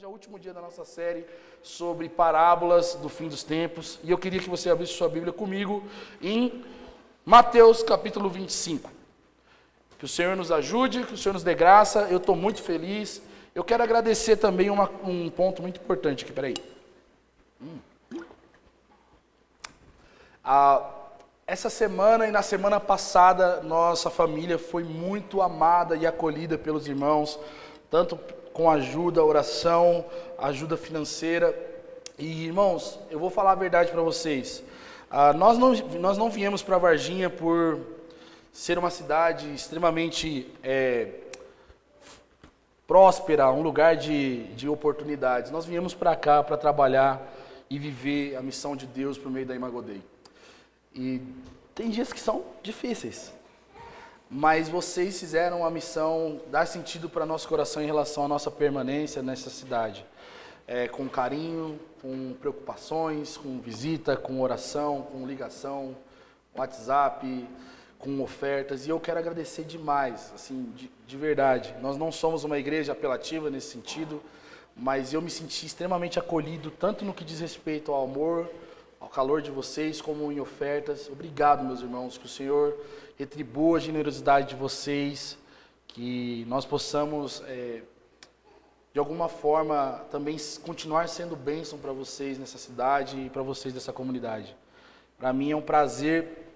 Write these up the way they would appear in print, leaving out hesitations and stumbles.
Hoje é o último dia da nossa série sobre parábolas do fim dos tempos. E eu queria que você abrisse sua Bíblia comigo em Mateus capítulo 25. Que o Senhor nos ajude, que o Senhor nos dê graça. Eu estou muito feliz. Eu quero agradecer também um ponto muito importante aqui, peraí. Essa semana e na semana passada, nossa família foi muito amada e acolhida pelos irmãos, tanto com ajuda, oração, ajuda financeira. E, irmãos, eu vou falar a verdade para vocês. Nós não viemos para Varginha por ser uma cidade extremamente próspera, um lugar de oportunidades. Nós viemos para cá para trabalhar e viver a missão de Deus por meio da Imagodei. E tem dias que são difíceis, mas vocês fizeram a missão dar sentido para nosso coração em relação à nossa permanência nessa cidade. Com carinho, com preocupações, com visita, com oração, com ligação, WhatsApp, com ofertas. E eu quero agradecer demais, assim, de verdade. Nós não somos uma igreja apelativa nesse sentido, mas eu me senti extremamente acolhido, tanto no que diz respeito ao amor, ao calor de vocês, como em ofertas. Obrigado, meus irmãos, que o Senhor retribua a generosidade de vocês, que nós possamos, de alguma forma, também continuar sendo bênção para vocês nessa cidade e para vocês dessa comunidade. Para mim é um prazer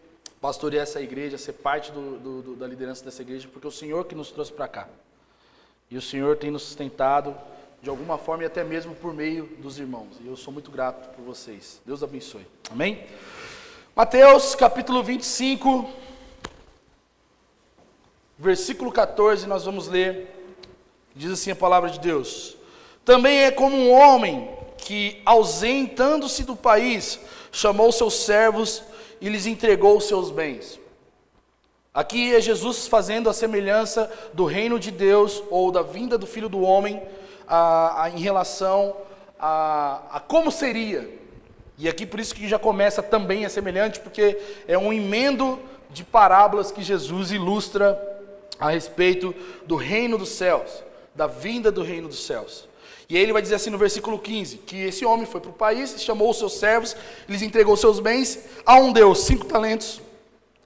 pastorear essa igreja, ser parte da liderança dessa igreja, porque é o Senhor que nos trouxe para cá. E o Senhor tem nos sustentado de alguma forma e até mesmo por meio dos irmãos. E eu sou muito grato por vocês. Deus abençoe. Amém? Mateus capítulo 25, versículo 14, nós vamos ler. Diz assim a palavra de Deus: também é como um homem que, ausentando-se do país, chamou seus servos e lhes entregou os seus bens. Aqui é Jesus fazendo a semelhança do reino de Deus, ou da vinda do Filho do Homem, em relação a como seria. E aqui por isso que já começa também, é semelhante, porque é um emendo de parábolas que Jesus ilustra a respeito do reino dos céus, da vinda do reino dos céus. E aí ele vai dizer assim no versículo 15, que esse homem foi para o país, chamou os seus servos, lhes entregou seus bens. A um deu 5 talentos,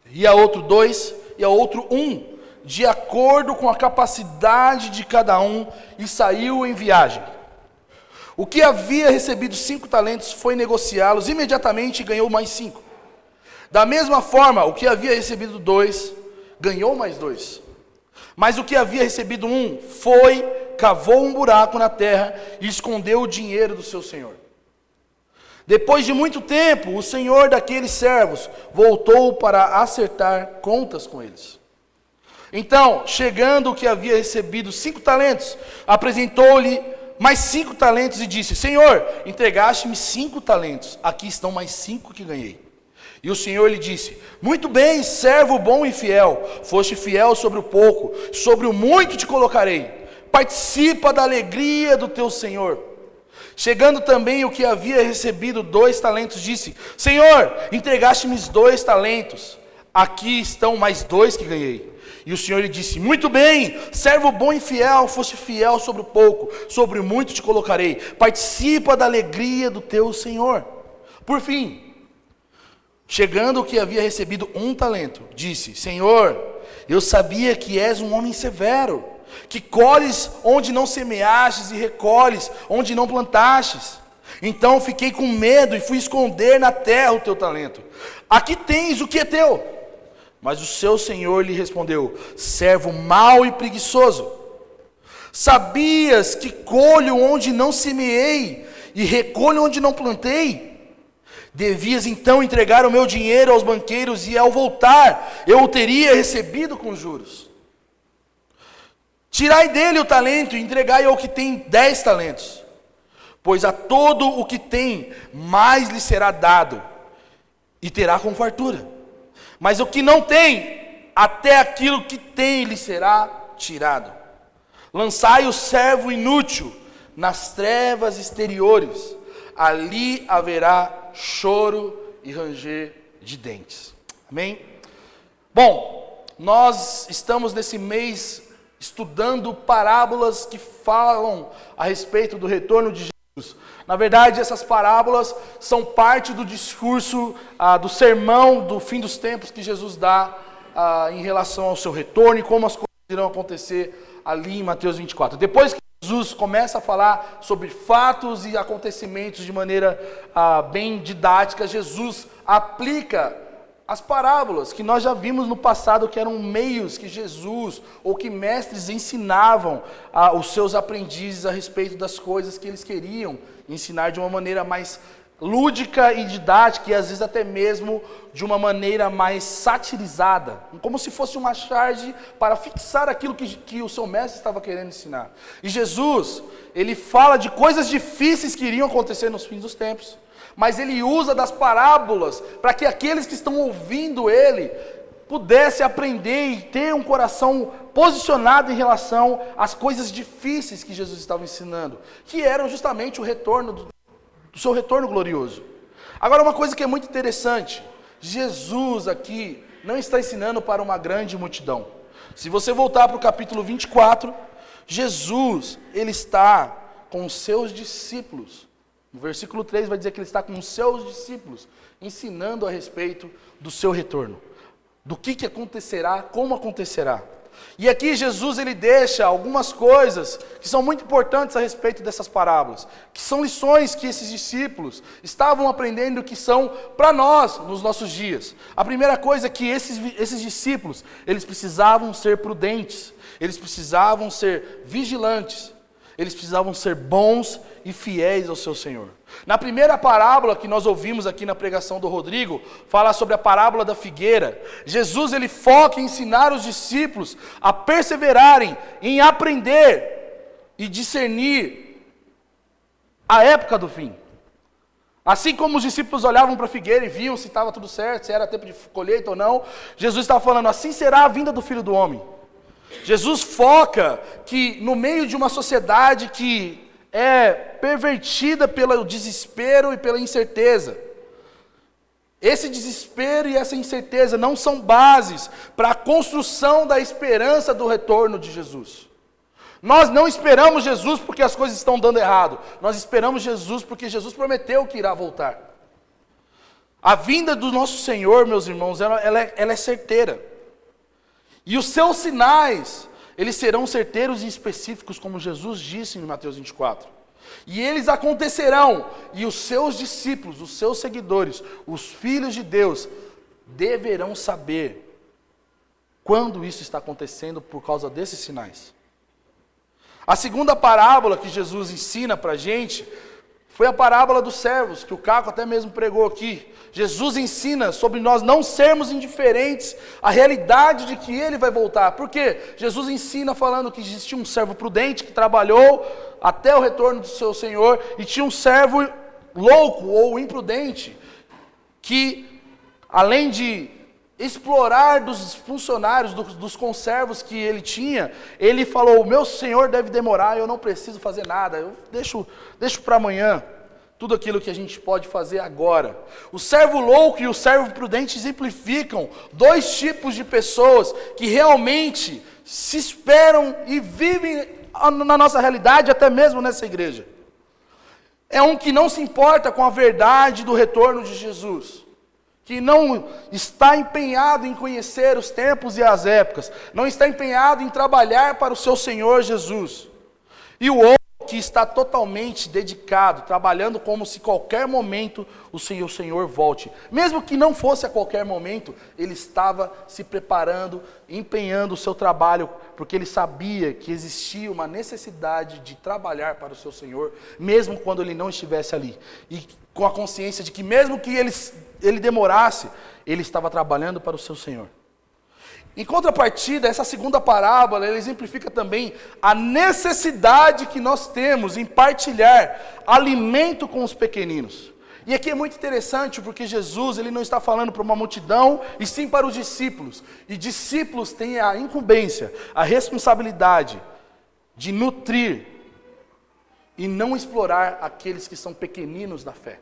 e a outro 2, e a outro 1, de acordo com a capacidade de cada um, e saiu em viagem. O que havia recebido 5 talentos foi negociá-los imediatamente e ganhou mais 5. Da mesma forma, o que havia recebido 2, ganhou mais 2. Mas o que havia recebido 1, cavou um buraco na terra e escondeu o dinheiro do seu senhor. Depois de muito tempo, o senhor daqueles servos voltou para acertar contas com eles. Então, chegando o que havia recebido 5 talentos, apresentou-lhe mais 5 talentos e disse: Senhor, entregaste-me 5 talentos, aqui estão mais 5 que ganhei. E o Senhor lhe disse: muito bem, servo bom e fiel, foste fiel sobre o pouco, sobre o muito te colocarei, participa da alegria do teu Senhor. Chegando também o que havia recebido 2 talentos, disse: Senhor, entregaste-me 2 talentos, aqui estão mais 2 que ganhei. E o Senhor lhe disse: muito bem, servo bom e fiel, foste fiel sobre o pouco, sobre o muito te colocarei, participa da alegria do teu Senhor. Por fim, chegando o que havia recebido 1 talento, disse: Senhor, eu sabia que és um homem severo, que colhes onde não semeastes e recolhes onde não plantastes. Então fiquei com medo e fui esconder na terra o teu talento. Aqui tens o que é teu. Mas o seu senhor lhe respondeu: servo mau e preguiçoso, sabias que colho onde não semeei e recolho onde não plantei? Devias então entregar o meu dinheiro aos banqueiros, e ao voltar eu o teria recebido com juros. Tirai dele o talento e entregai ao que tem 10 talentos, pois a todo o que tem mais lhe será dado, e terá com fartura. Mas o que não tem, até aquilo que tem lhe será tirado. Lançai o servo inútil nas trevas exteriores, ali haverá choro e ranger de dentes. Amém? Bom, nós estamos nesse mês estudando parábolas que falam a respeito do retorno de Jesus. Na verdade, essas parábolas são parte do discurso, do sermão do fim dos tempos que Jesus dá em relação ao seu retorno e como as coisas irão acontecer ali em Mateus 24. Depois que Jesus começa a falar sobre fatos e acontecimentos de maneira bem didática, Jesus aplica as parábolas que nós já vimos no passado, que eram meios que Jesus ou que mestres ensinavam aos seus aprendizes a respeito das coisas que eles queriam ensinar de uma maneira mais lúdica e didática, e às vezes até mesmo de uma maneira mais satirizada, como se fosse uma charge para fixar aquilo que o seu mestre estava querendo ensinar. E Jesus, ele fala de coisas difíceis que iriam acontecer nos fins dos tempos, mas ele usa das parábolas para que aqueles que estão ouvindo ele pudessem aprender e ter um coração posicionado em relação às coisas difíceis que Jesus estava ensinando, que eram justamente o retorno do seu retorno glorioso. Agora, uma coisa que é muito interessante, Jesus aqui não está ensinando para uma grande multidão. Se você voltar para o capítulo 24, Jesus, ele está com os seus discípulos. No versículo 3 vai dizer que ele está com os seus discípulos, ensinando a respeito do seu retorno, do que acontecerá, como acontecerá. E aqui Jesus, ele deixa algumas coisas que são muito importantes a respeito dessas parábolas, que são lições que esses discípulos estavam aprendendo, que são para nós nos nossos dias. A primeira coisa é que esses discípulos, eles precisavam ser prudentes, eles precisavam ser vigilantes, eles precisavam ser bons e fiéis ao seu Senhor. Na primeira parábola que nós ouvimos aqui na pregação do Rodrigo, fala sobre a parábola da figueira. Jesus, ele foca em ensinar os discípulos a perseverarem em aprender e discernir a época do fim. Assim como os discípulos olhavam para a figueira e viam se estava tudo certo, se era tempo de colheita ou não, Jesus estava falando, assim será a vinda do Filho do Homem. Jesus foca que no meio de uma sociedade que é pervertida pelo desespero e pela incerteza, esse desespero e essa incerteza não são bases para a construção da esperança do retorno de Jesus. Nós não esperamos Jesus porque as coisas estão dando errado, nós esperamos Jesus porque Jesus prometeu que irá voltar. A vinda do nosso Senhor, meus irmãos, ela é certeira. E os seus sinais, eles serão certeiros e específicos, como Jesus disse em Mateus 24. E eles acontecerão, e os seus discípulos, os seus seguidores, os filhos de Deus, deverão saber quando isso está acontecendo por causa desses sinais. A segunda parábola que Jesus ensina para a gente foi a parábola dos servos, que o Caco até mesmo pregou aqui. Jesus ensina sobre nós não sermos indiferentes à realidade de que ele vai voltar. Por quê? Jesus ensina falando que existia um servo prudente que trabalhou até o retorno do seu Senhor, e tinha um servo louco ou imprudente que, além de explorar dos funcionários, dos conservos que ele tinha, ele falou, meu senhor deve demorar, eu não preciso fazer nada, eu deixo para amanhã tudo aquilo que a gente pode fazer agora. O servo louco e o servo prudente exemplificam dois tipos de pessoas que realmente se esperam e vivem na nossa realidade, até mesmo nessa igreja. É um que não se importa com a verdade do retorno de Jesus, que não está empenhado em conhecer os tempos e as épocas, não está empenhado em trabalhar para o seu Senhor Jesus. E o outro que está totalmente dedicado, trabalhando como se qualquer momento o Senhor volte. Mesmo que não fosse a qualquer momento, ele estava se preparando, empenhando o seu trabalho, porque ele sabia que existia uma necessidade de trabalhar para o seu Senhor, mesmo quando ele não estivesse ali. E com a consciência de que mesmo que ele demorasse, ele estava trabalhando para o seu Senhor. Em contrapartida, essa segunda parábola, ela exemplifica também a necessidade que nós temos em partilhar alimento com os pequeninos. E aqui é muito interessante, porque Jesus, ele não está falando para uma multidão, e sim para os discípulos. E discípulos têm a incumbência, a responsabilidade de nutrir e não explorar aqueles que são pequeninos da fé.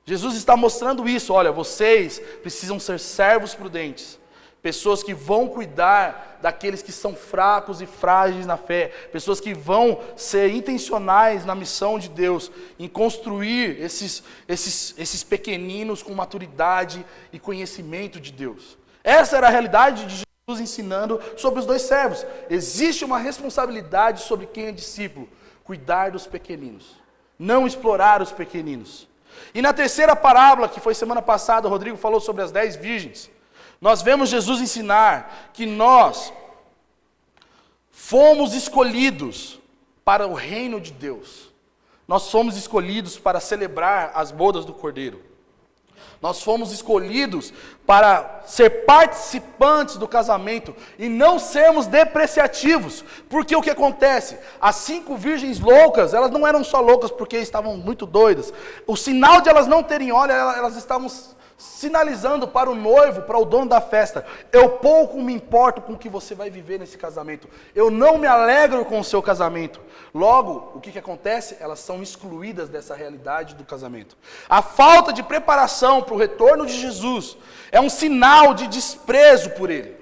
Jesus está mostrando isso, olha, vocês precisam ser servos prudentes, pessoas que vão cuidar daqueles que são fracos e frágeis na fé, pessoas que vão ser intencionais na missão de Deus, em construir esses pequeninos com maturidade e conhecimento de Deus. Essa era a realidade de Jesus ensinando sobre os 2 servos. Existe uma responsabilidade sobre quem é discípulo, cuidar dos pequeninos, não explorar os pequeninos. E na terceira parábola, que foi semana passada, o Rodrigo falou sobre as 10 virgens, nós vemos Jesus ensinar que nós fomos escolhidos para o reino de Deus. Nós fomos escolhidos para celebrar as bodas do Cordeiro. Nós fomos escolhidos para ser participantes do casamento e não sermos depreciativos. Porque o que acontece? As 5 virgens loucas, elas não eram só loucas porque estavam muito doidas. O sinal de elas não terem óleo, elas estavam sinalizando para o noivo, para o dono da festa: eu pouco me importo com o que você vai viver nesse casamento, eu não me alegro com o seu casamento. Logo, o que acontece? Elas são excluídas dessa realidade do casamento. A falta de preparação para o retorno de Jesus é um sinal de desprezo por Ele.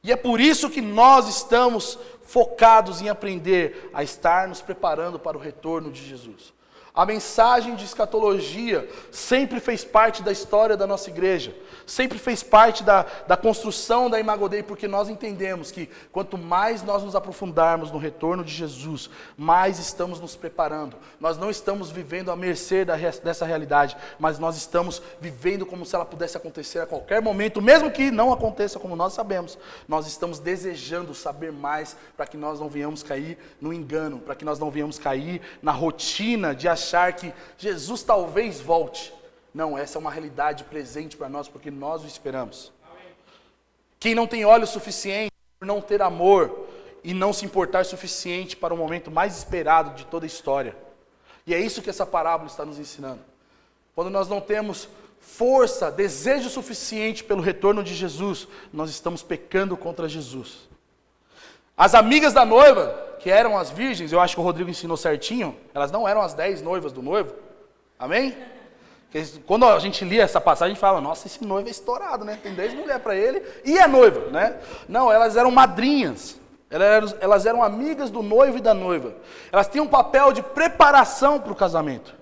E é por isso que nós estamos focados em aprender a estar nos preparando para o retorno de Jesus. A mensagem de escatologia sempre fez parte da história da nossa igreja, sempre fez parte da construção da Imago Dei, porque nós entendemos que quanto mais nós nos aprofundarmos no retorno de Jesus, mais estamos nos preparando. Nós não estamos vivendo à mercê dessa realidade, mas nós estamos vivendo como se ela pudesse acontecer a qualquer momento, mesmo que não aconteça como nós sabemos. Nós estamos desejando saber mais para que nós não venhamos cair no engano, para que nós não venhamos cair na rotina de achar que Jesus talvez volte. Não, essa é uma realidade presente para nós, porque nós o esperamos. Quem não tem óleo suficiente, por não ter amor e não se importar suficiente para o momento mais esperado de toda a história. E é isso que essa parábola está nos ensinando. Quando nós não temos força, desejo suficiente pelo retorno de Jesus, nós estamos pecando contra Jesus. As amigas da noiva, que eram as virgens, eu acho que o Rodrigo ensinou certinho, elas não eram as 10 noivas do noivo. Amém? Porque quando a gente lia essa passagem, a gente falava: nossa, esse noivo é estourado, né? Tem 10 mulheres para ele e é noiva, né? Não, elas eram madrinhas. Elas eram amigas do noivo e da noiva. Elas tinham um papel de preparação para o casamento.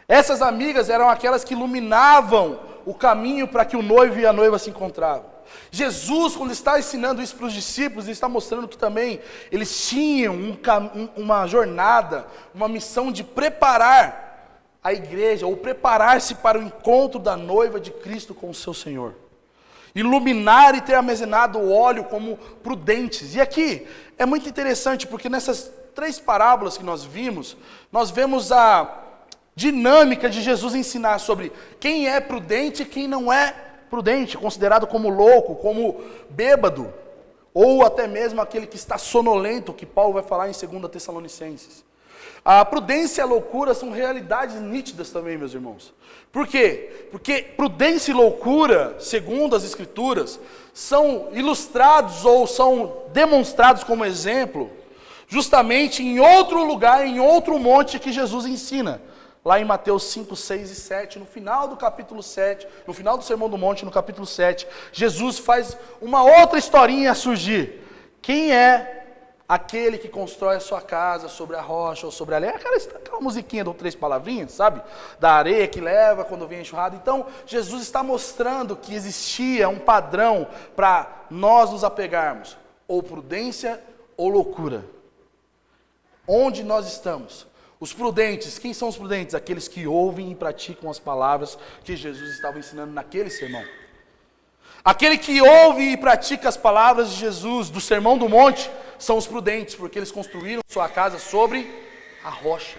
Essas amigas eram aquelas que iluminavam o caminho para que o noivo e a noiva se encontravam. Jesus, quando está ensinando isso para os discípulos, ele está mostrando que também eles tinham uma jornada, uma missão de preparar a igreja, ou preparar-se para o encontro da noiva de Cristo com o seu Senhor. Iluminar e ter armazenado o óleo como prudentes. E aqui é muito interessante, porque nessas 3 parábolas que nós vemos a dinâmica de Jesus ensinar sobre quem é prudente e quem não é prudente, considerado como louco, como bêbado, ou até mesmo aquele que está sonolento, que Paulo vai falar em 2 Tessalonicenses. A prudência e a loucura são realidades nítidas também, meus irmãos. Por quê? Porque prudência e loucura, segundo as Escrituras, são ilustrados ou são demonstrados como exemplo, justamente em outro lugar, em outro monte que Jesus ensina. Lá em Mateus 5, 6 e 7, no final do capítulo 7, no final do Sermão do Monte, no capítulo 7, Jesus faz uma outra historinha surgir. Quem é aquele que constrói a sua casa sobre a rocha ou sobre a areia? Aquela musiquinha de 3 palavrinhas, sabe? Da areia que leva quando vem a enxurrada. Então, Jesus está mostrando que existia um padrão para nós nos apegarmos. Ou prudência ou loucura. Onde nós estamos? Os prudentes, quem são os prudentes? Aqueles que ouvem e praticam as palavras que Jesus estava ensinando naquele sermão. Aquele que ouve e pratica as palavras de Jesus, do Sermão do Monte, são os prudentes, porque eles construíram sua casa sobre a rocha.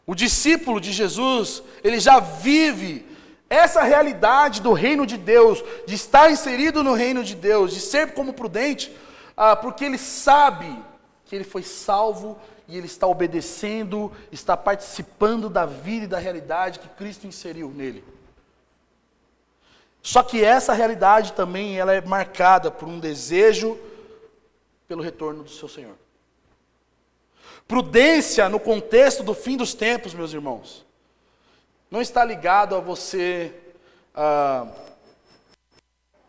O discípulo de Jesus, ele já vive essa realidade do reino de Deus, de estar inserido no reino de Deus, de ser como prudente, porque ele sabe que ele foi salvo e ele está obedecendo, está participando da vida e da realidade que Cristo inseriu nele. Só que essa realidade também ela é marcada por um desejo pelo retorno do seu Senhor. Prudência no contexto do fim dos tempos, meus irmãos, não está ligado a você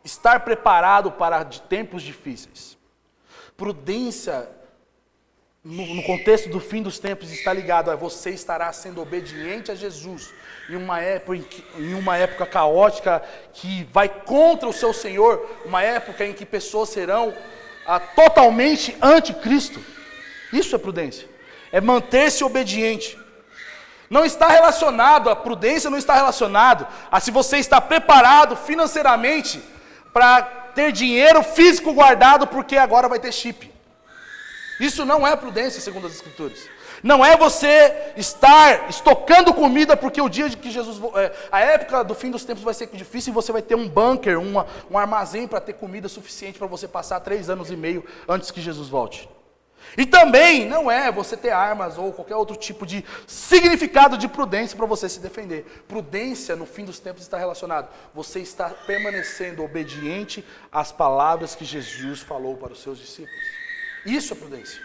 estar preparado para tempos difíceis. Prudência, no contexto do fim dos tempos, está ligado a você estará sendo obediente a Jesus em uma época caótica que vai contra o seu Senhor, uma época em que pessoas serão totalmente anticristo. Isso é prudência, é manter-se obediente. Não está relacionado, a prudência não está relacionado a se você está preparado financeiramente para ter dinheiro físico guardado porque agora vai ter chip. Isso não é prudência, segundo as Escrituras. Não é você estar estocando comida porque o dia de que Jesus... a época do fim dos tempos vai ser difícil e você vai ter um bunker, um armazém para ter comida suficiente para você passar 3 anos e meio antes que Jesus volte. E também não é você ter armas ou qualquer outro tipo de significado de prudência para você se defender. Prudência no fim dos tempos está relacionado. Você está permanecendo obediente às palavras que Jesus falou para os seus discípulos. Isso é prudência.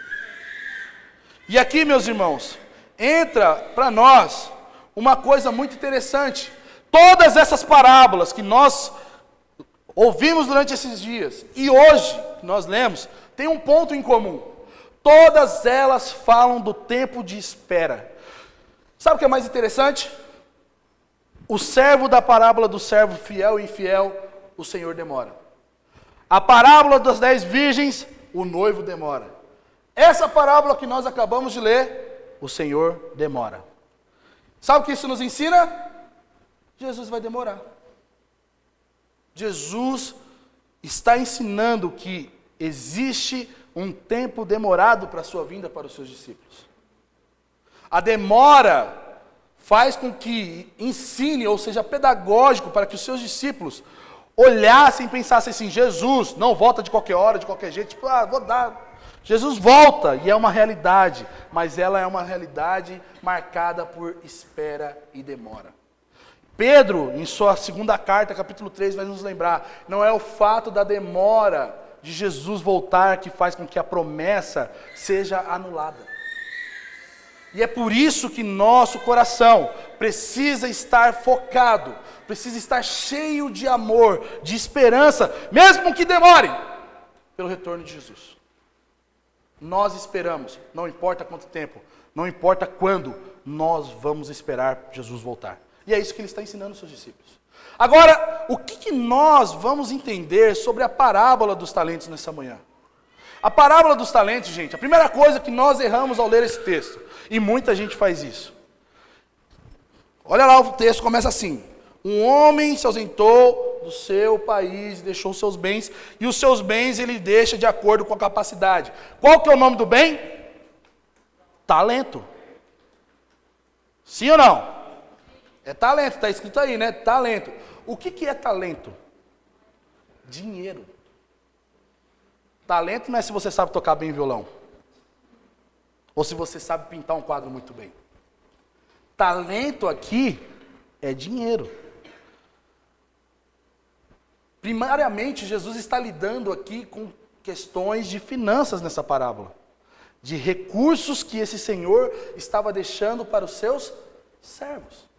E aqui, meus irmãos, entra para nós uma coisa muito interessante. Todas essas parábolas que nós ouvimos durante esses dias e hoje que nós lemos, tem um ponto em comum. Todas elas falam do tempo de espera. Sabe o que é mais interessante? O servo da parábola do servo fiel e infiel, o Senhor demora. A parábola das 10 virgens, o noivo demora. Essa parábola que nós acabamos de ler, o Senhor demora. Sabe o que isso nos ensina? Jesus vai demorar. Jesus está ensinando que existe um tempo demorado para a sua vinda para os seus discípulos. A demora faz com que ensine, ou seja, pedagógico, para que os seus discípulos olhassem e pensassem assim: Jesus não volta de qualquer hora, de qualquer jeito, tipo, vou dar. Jesus volta, e é uma realidade, mas ela é uma realidade marcada por espera e demora. Pedro, em sua segunda carta, capítulo 3, vai nos lembrar, não é o fato da demora de Jesus voltar que faz com que a promessa seja anulada. E é por isso que nosso coração precisa estar focado, precisa estar cheio de amor, de esperança, mesmo que demore, pelo retorno de Jesus. Nós esperamos, não importa quanto tempo, não importa quando, nós vamos esperar Jesus voltar. E é isso que ele está ensinando aos seus discípulos. Agora, o que nós vamos entender sobre a parábola dos talentos nessa manhã? A parábola dos talentos, gente, a primeira coisa que nós erramos ao ler esse texto, e muita gente faz isso. Olha lá, o texto começa assim: um homem se ausentou do seu país, deixou seus bens, e os seus bens ele deixa de acordo com a capacidade. Qual que é o nome do bem? Talento. Sim ou não? É talento, está escrito aí, né? Talento. O que é talento? Dinheiro. Talento não é se você sabe tocar bem violão, ou se você sabe pintar um quadro muito bem. Talento aqui é dinheiro. Primariamente, Jesus está lidando aqui com questões de finanças nessa parábola, de recursos que esse Senhor estava deixando para os seus servos.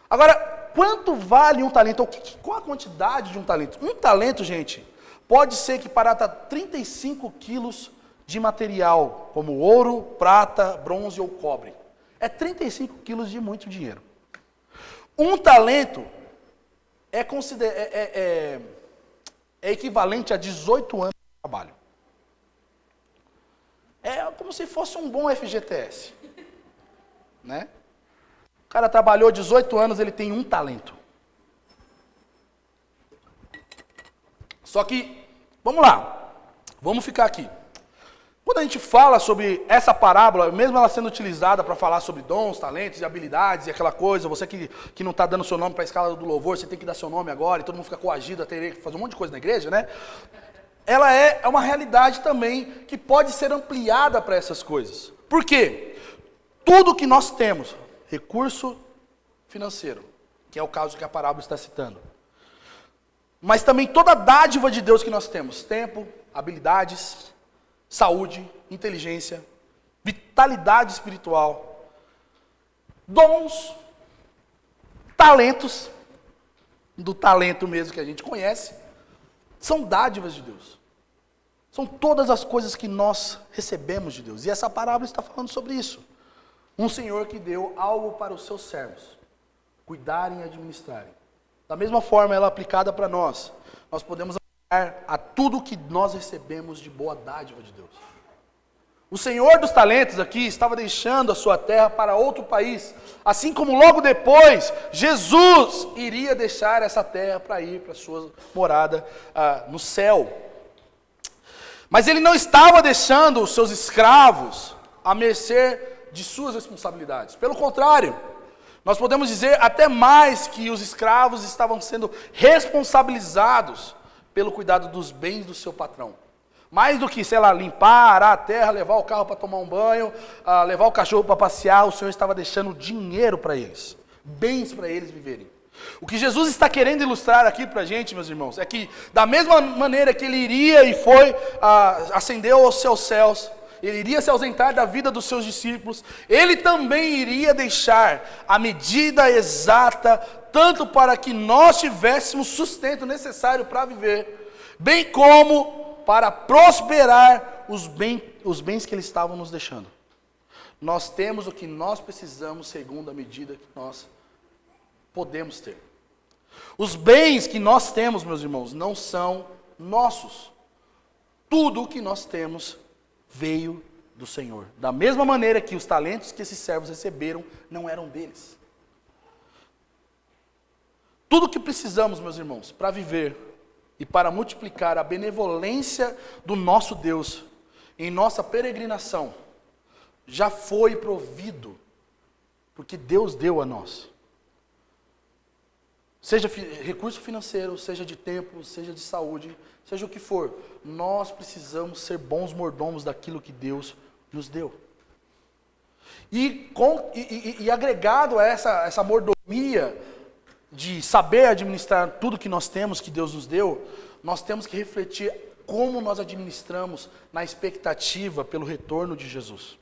Agora, quanto vale um talento? Qual a quantidade de um talento? Um talento, gente, pode ser equiparado a 35 quilos de material, como ouro, prata, bronze ou cobre. É 35 quilos de muito dinheiro. Um talento é equivalente a 18 anos de trabalho. É como se fosse um bom FGTS. Né? O cara trabalhou 18 anos, ele tem um talento. Só que, vamos lá, vamos ficar aqui. Quando a gente fala sobre essa parábola, mesmo ela sendo utilizada para falar sobre dons, talentos e habilidades e aquela coisa, você que não está dando seu nome para a escala do louvor, você tem que dar seu nome agora e todo mundo fica coagido a ter que fazer um monte de coisa na igreja, né? Ela é uma realidade também que pode ser ampliada para essas coisas. Por quê? Tudo que nós temos, recurso financeiro, que é o caso que a parábola está citando, mas também toda a dádiva de Deus que nós temos, tempo, habilidades, saúde, inteligência, vitalidade espiritual, dons, talentos, do talento mesmo que a gente conhece, São dádivas de Deus. São todas as coisas que nós recebemos de Deus. E essa parábola está falando sobre isso. Um Senhor que deu algo para os seus servos cuidarem e administrarem. Da mesma forma, ela é aplicada para nós. Nós podemos aplicar a tudo que nós recebemos de boa dádiva de Deus. O Senhor dos talentos aqui estava deixando a sua terra para outro país, assim como logo depois Jesus iria deixar essa terra para ir para a sua morada no céu. Mas ele não estava deixando os seus escravos à mercê de suas responsabilidades. Pelo contrário, nós podemos dizer até mais que os escravos estavam sendo responsabilizados pelo cuidado dos bens do seu patrão. Mais do que, sei lá, limpar, arar a terra, levar o carro para tomar um banho, levar o cachorro para passear, o Senhor estava deixando dinheiro para eles, bens para eles viverem. O que Jesus está querendo ilustrar aqui para a gente, meus irmãos, é que da mesma maneira que ele iria e foi, ascendeu aos seus céus, ele iria se ausentar da vida dos seus discípulos, ele também iria deixar a medida exata, tanto para que nós tivéssemos sustento necessário para viver, bem como para prosperar os bens que eles estavam nos deixando. Nós temos o que nós precisamos segundo a medida que nós podemos ter. Os bens que nós temos, meus irmãos, não são nossos. Tudo o que nós temos veio do Senhor. Da mesma maneira que os talentos que esses servos receberam não eram deles. Tudo o que precisamos, meus irmãos, para viver e para multiplicar a benevolência do nosso Deus em nossa peregrinação, já foi provido, porque Deus deu a nós. Seja recurso financeiro, seja de tempo, seja de saúde, seja o que for, nós precisamos ser bons mordomos daquilo que Deus nos deu. E agregado a essa mordomia, de saber administrar tudo que nós temos, que Deus nos deu, nós temos que refletir como nós administramos na expectativa pelo retorno de Jesus.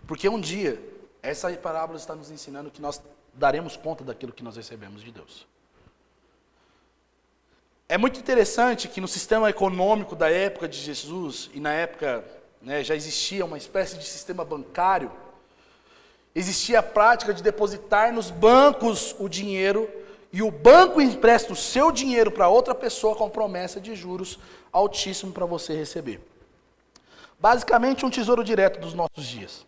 Porque um dia, essa parábola está nos ensinando que nós daremos conta daquilo que nós recebemos de Deus. É muito interessante que no sistema econômico da época de Jesus, e na época já existia uma espécie de sistema bancário, existia a prática de depositar nos bancos o dinheiro, e o banco empresta o seu dinheiro para outra pessoa com promessa de juros altíssimo para você receber. Basicamente um tesouro direto dos nossos dias.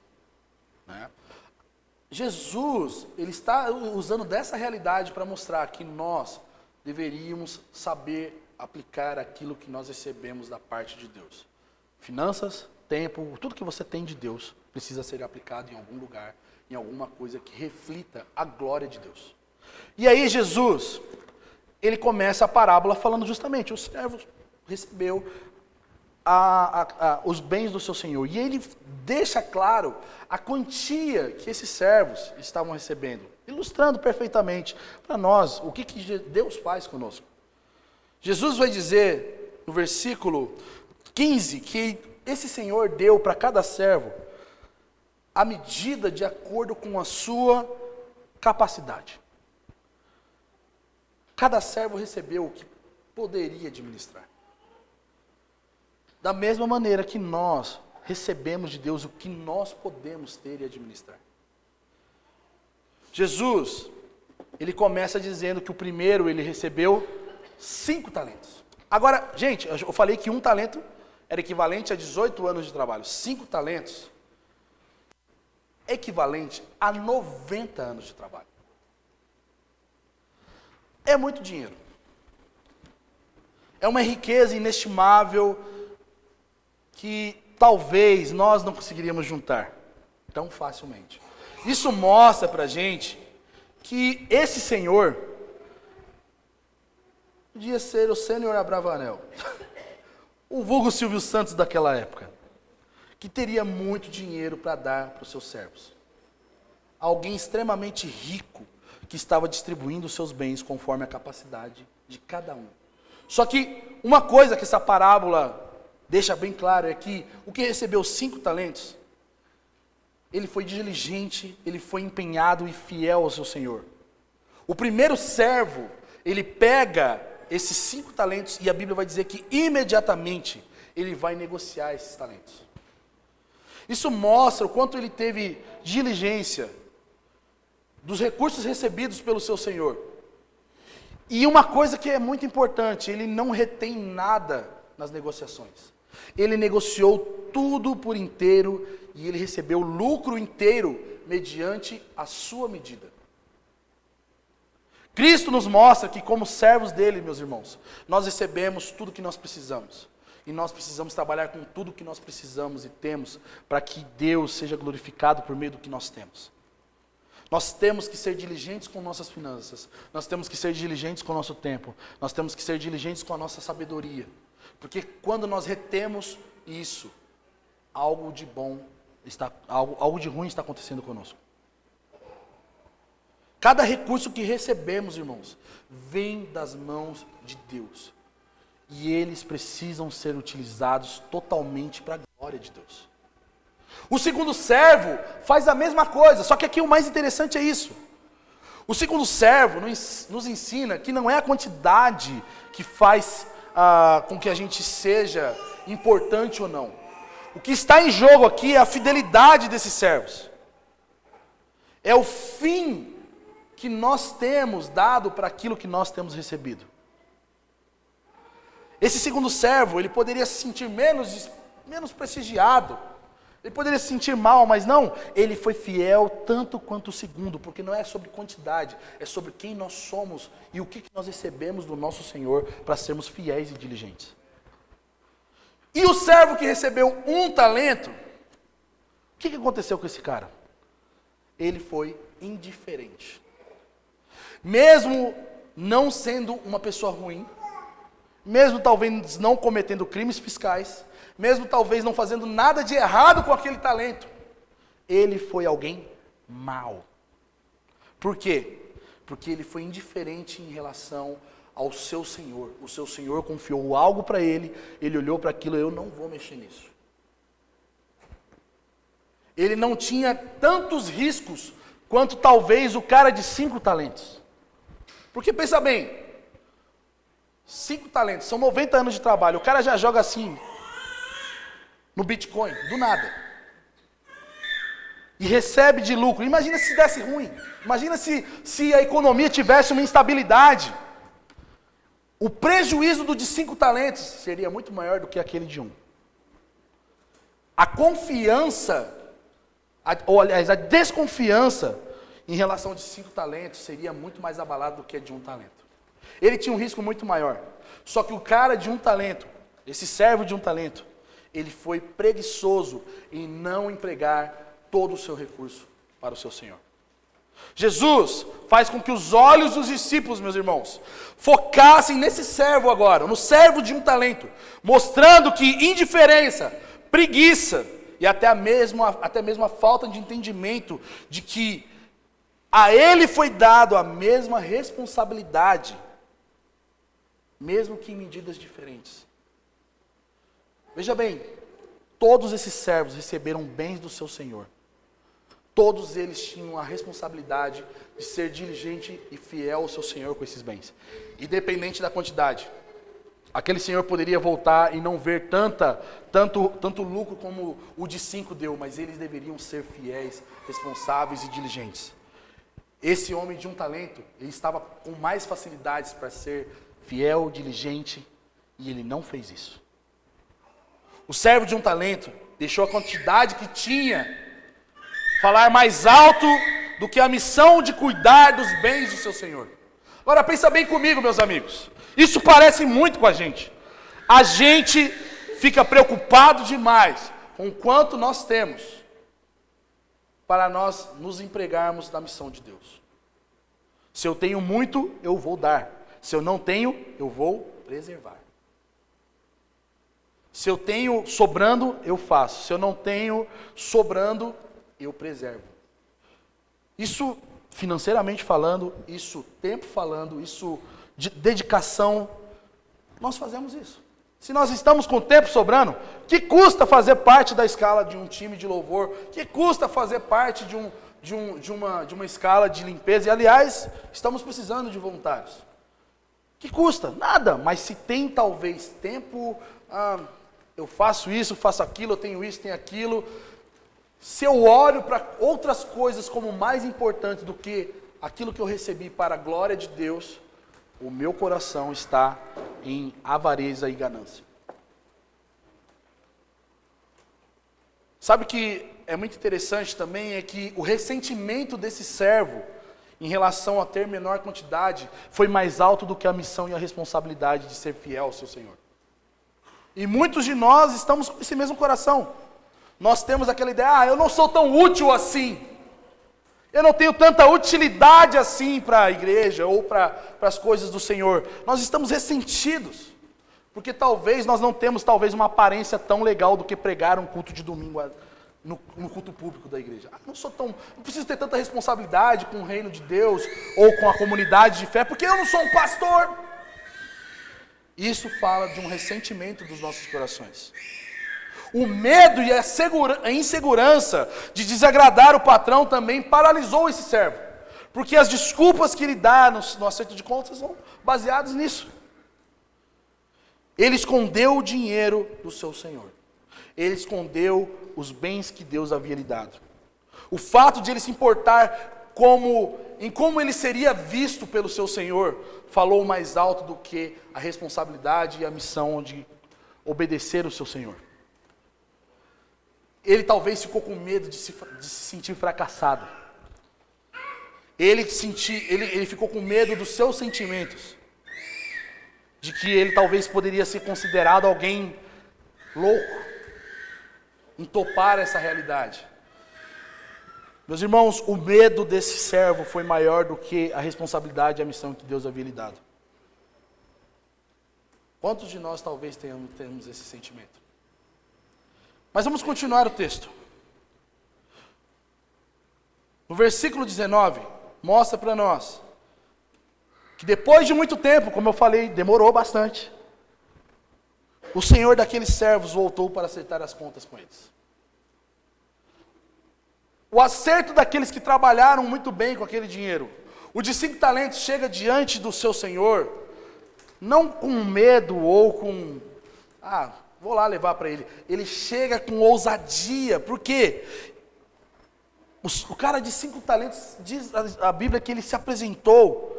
Jesus, ele está usando dessa realidade para mostrar que nós deveríamos saber aplicar aquilo que nós recebemos da parte de Deus. Finanças, tempo, tudo que você tem de Deus precisa ser aplicado em algum lugar, em alguma coisa que reflita a glória de Deus. E aí Jesus, ele começa a parábola falando justamente, o servo recebeu os bens do seu senhor, e ele deixa claro a quantia que esses servos estavam recebendo, ilustrando perfeitamente para nós o que Deus faz conosco. Jesus vai dizer no versículo 15 que esse Senhor deu para cada servo a medida de acordo com a sua capacidade. Cada servo recebeu o que poderia administrar. Da mesma maneira que nós recebemos de Deus o que nós podemos ter e administrar. Jesus, ele começa dizendo que o primeiro ele recebeu 5 talentos. Agora, gente, eu falei que 1 talento era equivalente a 18 anos de trabalho. 5 talentos é equivalente a 90 anos de trabalho. É muito dinheiro. É uma riqueza inestimável que talvez nós não conseguiríamos juntar tão facilmente. Isso mostra para a gente que esse Senhor podia ser o Sênior Abravanel, o vulgo Silvio Santos daquela época, que teria muito dinheiro para dar para os seus servos. Alguém extremamente rico que estava distribuindo os seus bens conforme a capacidade de cada um. Só que uma coisa que essa parábola deixa bem claro é que o que recebeu 5 talentos, ele foi diligente, ele foi empenhado e fiel ao seu Senhor. O primeiro servo, ele pega esses 5 talentos, e a Bíblia vai dizer que imediatamente ele vai negociar esses talentos. Isso mostra o quanto ele teve diligência dos recursos recebidos pelo seu Senhor. E uma coisa que é muito importante, ele não retém nada nas negociações. Ele negociou tudo por inteiro e ele recebeu o lucro inteiro mediante a sua medida. Cristo nos mostra que, como servos dele, meus irmãos, nós recebemos tudo que nós precisamos. E nós precisamos trabalhar com tudo que nós precisamos e temos para que Deus seja glorificado por meio do que nós temos. Nós temos que ser diligentes com nossas finanças. Nós temos que ser diligentes com o nosso tempo. Nós temos que ser diligentes com a nossa sabedoria. Porque quando nós retemos isso, algo de bom algo de ruim está acontecendo conosco. Cada recurso que recebemos, irmãos, vem das mãos de Deus. E eles precisam ser utilizados totalmente para a glória de Deus. O segundo servo faz a mesma coisa, só que aqui o mais interessante é isso. O segundo servo nos ensina que não é a quantidade que faz com que a gente seja importante ou não. O que está em jogo aqui é a fidelidade desses servos. É o fim que nós temos dado para aquilo que nós temos recebido. Esse segundo servo, ele poderia se sentir menos prestigiado, ele poderia se sentir mal, mas não, ele foi fiel tanto quanto o segundo, porque não é sobre quantidade, é sobre quem nós somos e o que nós recebemos do nosso Senhor para sermos fiéis e diligentes. E o servo que recebeu 1 talento, o que aconteceu com esse cara? Ele foi indiferente. Mesmo não sendo uma pessoa ruim, mesmo talvez não cometendo crimes fiscais, mesmo talvez não fazendo nada de errado com aquele talento, ele foi alguém mau. Por quê? Porque ele foi indiferente em relação ao seu Senhor. O seu Senhor confiou algo para ele, ele olhou para aquilo, eu não vou mexer nisso. Ele não tinha tantos riscos quanto talvez o cara de 5 talentos. Porque pensa bem, 5 talentos, são 90 anos de trabalho, o cara já joga assim, no Bitcoin, do nada. E recebe de lucro. Imagina se desse ruim, imagina se a economia tivesse uma instabilidade. O prejuízo do de 5 talentos seria muito maior do que aquele de 1. A confiança, ou aliás, a desconfiança em relação de 5 talentos seria muito mais abalada do que a de 1 talento. Ele tinha um risco muito maior. Só que o cara de 1 talento, esse servo de 1 talento, ele foi preguiçoso em não empregar todo o seu recurso para o seu Senhor. Jesus faz com que os olhos dos discípulos, meus irmãos, focassem nesse servo agora, no servo de 1 talento, mostrando que indiferença, preguiça e até mesmo a falta de entendimento de que a ele foi dado a mesma responsabilidade, mesmo que em medidas diferentes. Veja bem, todos esses servos receberam bens do seu Senhor. Todos eles tinham a responsabilidade de ser diligente e fiel ao seu Senhor com esses bens. Independente da quantidade. Aquele senhor poderia voltar e não ver tanto lucro como o de 5 deu, mas eles deveriam ser fiéis, responsáveis e diligentes. Esse homem de 1 talento, ele estava com mais facilidades para ser fiel, diligente, e ele não fez isso. O servo de 1 talento deixou a quantidade que tinha falar mais alto do que a missão de cuidar dos bens do seu Senhor. Agora pensa bem comigo, meus amigos. Isso parece muito com a gente. A gente fica preocupado demais com o quanto nós temos para nós nos empregarmos na missão de Deus. Se eu tenho muito, eu vou dar. Se eu não tenho, eu vou preservar. Se eu tenho sobrando, eu faço. Se eu não tenho sobrando, eu preservo. Isso, financeiramente falando, isso, tempo falando, isso, de dedicação, nós fazemos isso. Se nós estamos com tempo sobrando, que custa fazer parte da escala de um time de louvor? Que custa fazer parte de uma escala de limpeza? E, aliás, estamos precisando de voluntários. Que custa? Nada, mas se tem talvez tempo, eu faço isso, faço aquilo, eu tenho isso, tenho aquilo. Se eu olho para outras coisas como mais importantes do que aquilo que eu recebi para a glória de Deus, o meu coração está em avareza e ganância. Sabe o que é muito interessante também é que o ressentimento desse servo em relação a ter menor quantidade foi mais alto do que a missão e a responsabilidade de ser fiel ao seu Senhor. E muitos de nós estamos com esse mesmo coração. Nós temos aquela ideia, eu não sou tão útil assim. Eu não tenho tanta utilidade assim para a igreja ou para as coisas do Senhor. Nós estamos ressentidos. Porque talvez nós não temos uma aparência tão legal do que pregar um culto de domingo no culto público da igreja. Não preciso ter tanta responsabilidade com o reino de Deus ou com a comunidade de fé, porque eu não sou um pastor. Isso fala de um ressentimento dos nossos corações. O medo e a insegurança de desagradar o patrão também paralisou esse servo. Porque as desculpas que ele dá no acerto de contas são baseadas nisso. Ele escondeu o dinheiro do seu senhor. Ele escondeu os bens que Deus havia lhe dado. O fato de ele se importar em como ele seria visto pelo seu senhor, falou mais alto do que a responsabilidade e a missão de obedecer o seu senhor. Ele talvez ficou com medo de se sentir fracassado. Ele ficou com medo dos seus sentimentos. De que ele talvez poderia ser considerado alguém louco em topar essa realidade. Meus irmãos, o medo desse servo foi maior do que a responsabilidade e a missão que Deus havia lhe dado. Quantos de nós talvez tenhamos esse sentimento? Mas vamos continuar o texto. No versículo 19, mostra para nós que depois de muito tempo, como eu falei, demorou bastante, o senhor daqueles servos voltou para acertar as contas com eles. O acerto daqueles que trabalharam muito bem com aquele dinheiro. O de 5 talentos chega diante do seu senhor, não com medo ou com, vou lá levar para ele. Ele chega com ousadia, por quê? O cara de 5 talentos, diz a Bíblia que ele se apresentou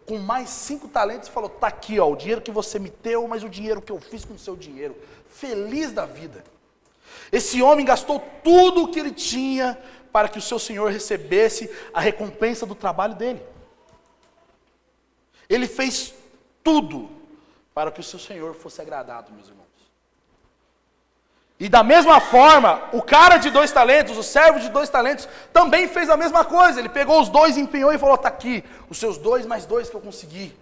com mais 5 talentos e falou, está aqui, o dinheiro que você me deu, mas o dinheiro que eu fiz com o seu dinheiro. Feliz da vida. Esse homem gastou tudo o que ele tinha para que o seu senhor recebesse a recompensa do trabalho dele. Ele fez tudo para que o seu senhor fosse agradado, meus irmãos. E da mesma forma, o cara de 2 talentos, o servo de 2 talentos, também fez a mesma coisa. Ele pegou os 2, empenhou e falou, está aqui, os seus 2 mais 2 que eu consegui.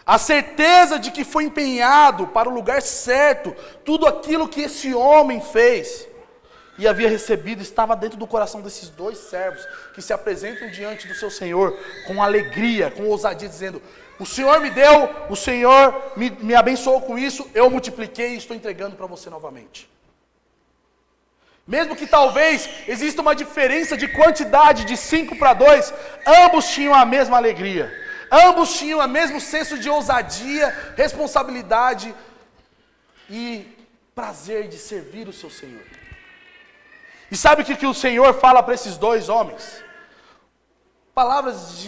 A certeza de que foi empenhado para o lugar certo, tudo aquilo que esse homem fez e havia recebido, estava dentro do coração desses 2 servos, que se apresentam diante do seu Senhor com alegria, com ousadia, dizendo, o Senhor me deu, o Senhor me abençoou com isso, eu multipliquei e estou entregando para você novamente. Mesmo que talvez exista uma diferença de quantidade de 5 para 2, ambos tinham a mesma alegria. Ambos tinham o mesmo senso de ousadia, responsabilidade e prazer de servir o seu Senhor. E sabe o que o Senhor fala para esses 2 homens? Palavras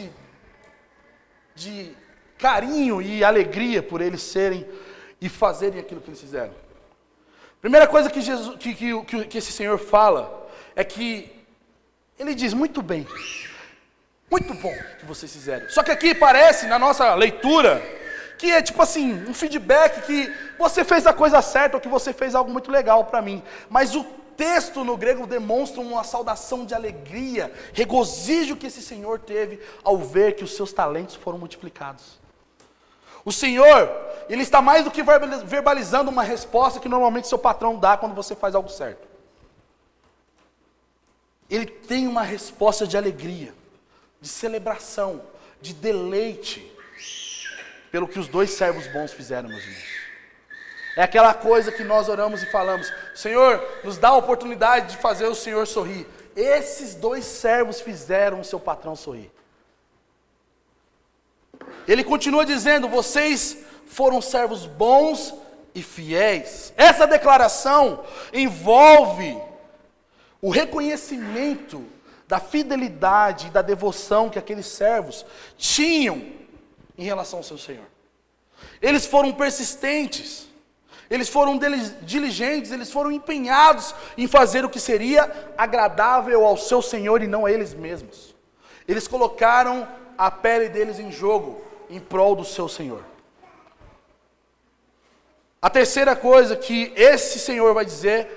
de carinho e alegria por eles serem e fazerem aquilo que eles fizeram. Primeira coisa que esse Senhor fala é que ele diz, muito bem, muito bom que vocês fizeram. Só que aqui parece, na nossa leitura, que é tipo assim, um feedback que você fez a coisa certa ou que você fez algo muito legal para mim. Mas o texto no grego demonstra uma saudação de alegria, regozijo que esse Senhor teve ao ver que os seus talentos foram multiplicados. O Senhor, Ele está mais do que verbalizando uma resposta que normalmente seu patrão dá quando você faz algo certo. Ele tem uma resposta de alegria, de celebração, de deleite, pelo que os 2 servos bons fizeram, meus irmãos. É aquela coisa que nós oramos e falamos, Senhor, nos dá a oportunidade de fazer o Senhor sorrir. Esses 2 servos fizeram o seu patrão sorrir. Ele continua dizendo: vocês foram servos bons e fiéis. Essa declaração envolve o reconhecimento da fidelidade e da devoção que aqueles servos tinham em relação ao seu Senhor. Eles foram persistentes, eles foram diligentes, eles foram empenhados em fazer o que seria agradável ao seu Senhor e não a eles mesmos. Eles colocaram a pele deles em jogo em prol do seu Senhor. A terceira coisa que esse Senhor vai dizer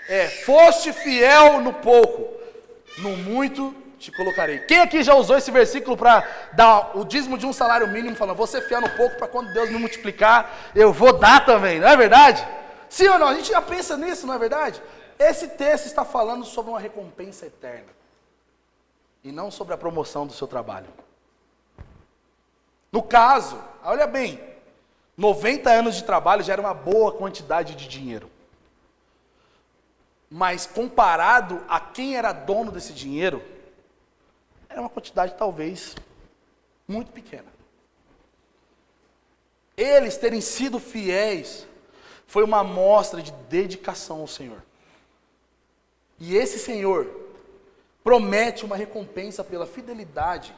é: foste fiel no pouco, no muito te colocarei. Quem aqui já usou esse versículo para dar o dízimo de um salário mínimo, falando: vou ser fiel no pouco para quando Deus me multiplicar, eu vou dar também, não é verdade? Sim ou não? A gente já pensa nisso, não é verdade? Esse texto está falando sobre uma recompensa eterna, e não sobre a promoção do seu trabalho. No caso, olha bem, 90 anos de trabalho já era uma boa quantidade de dinheiro. Mas comparado a quem era dono desse dinheiro, era uma quantidade talvez muito pequena. Eles terem sido fiéis foi uma amostra de dedicação ao Senhor. E esse Senhor promete uma recompensa pela fidelidade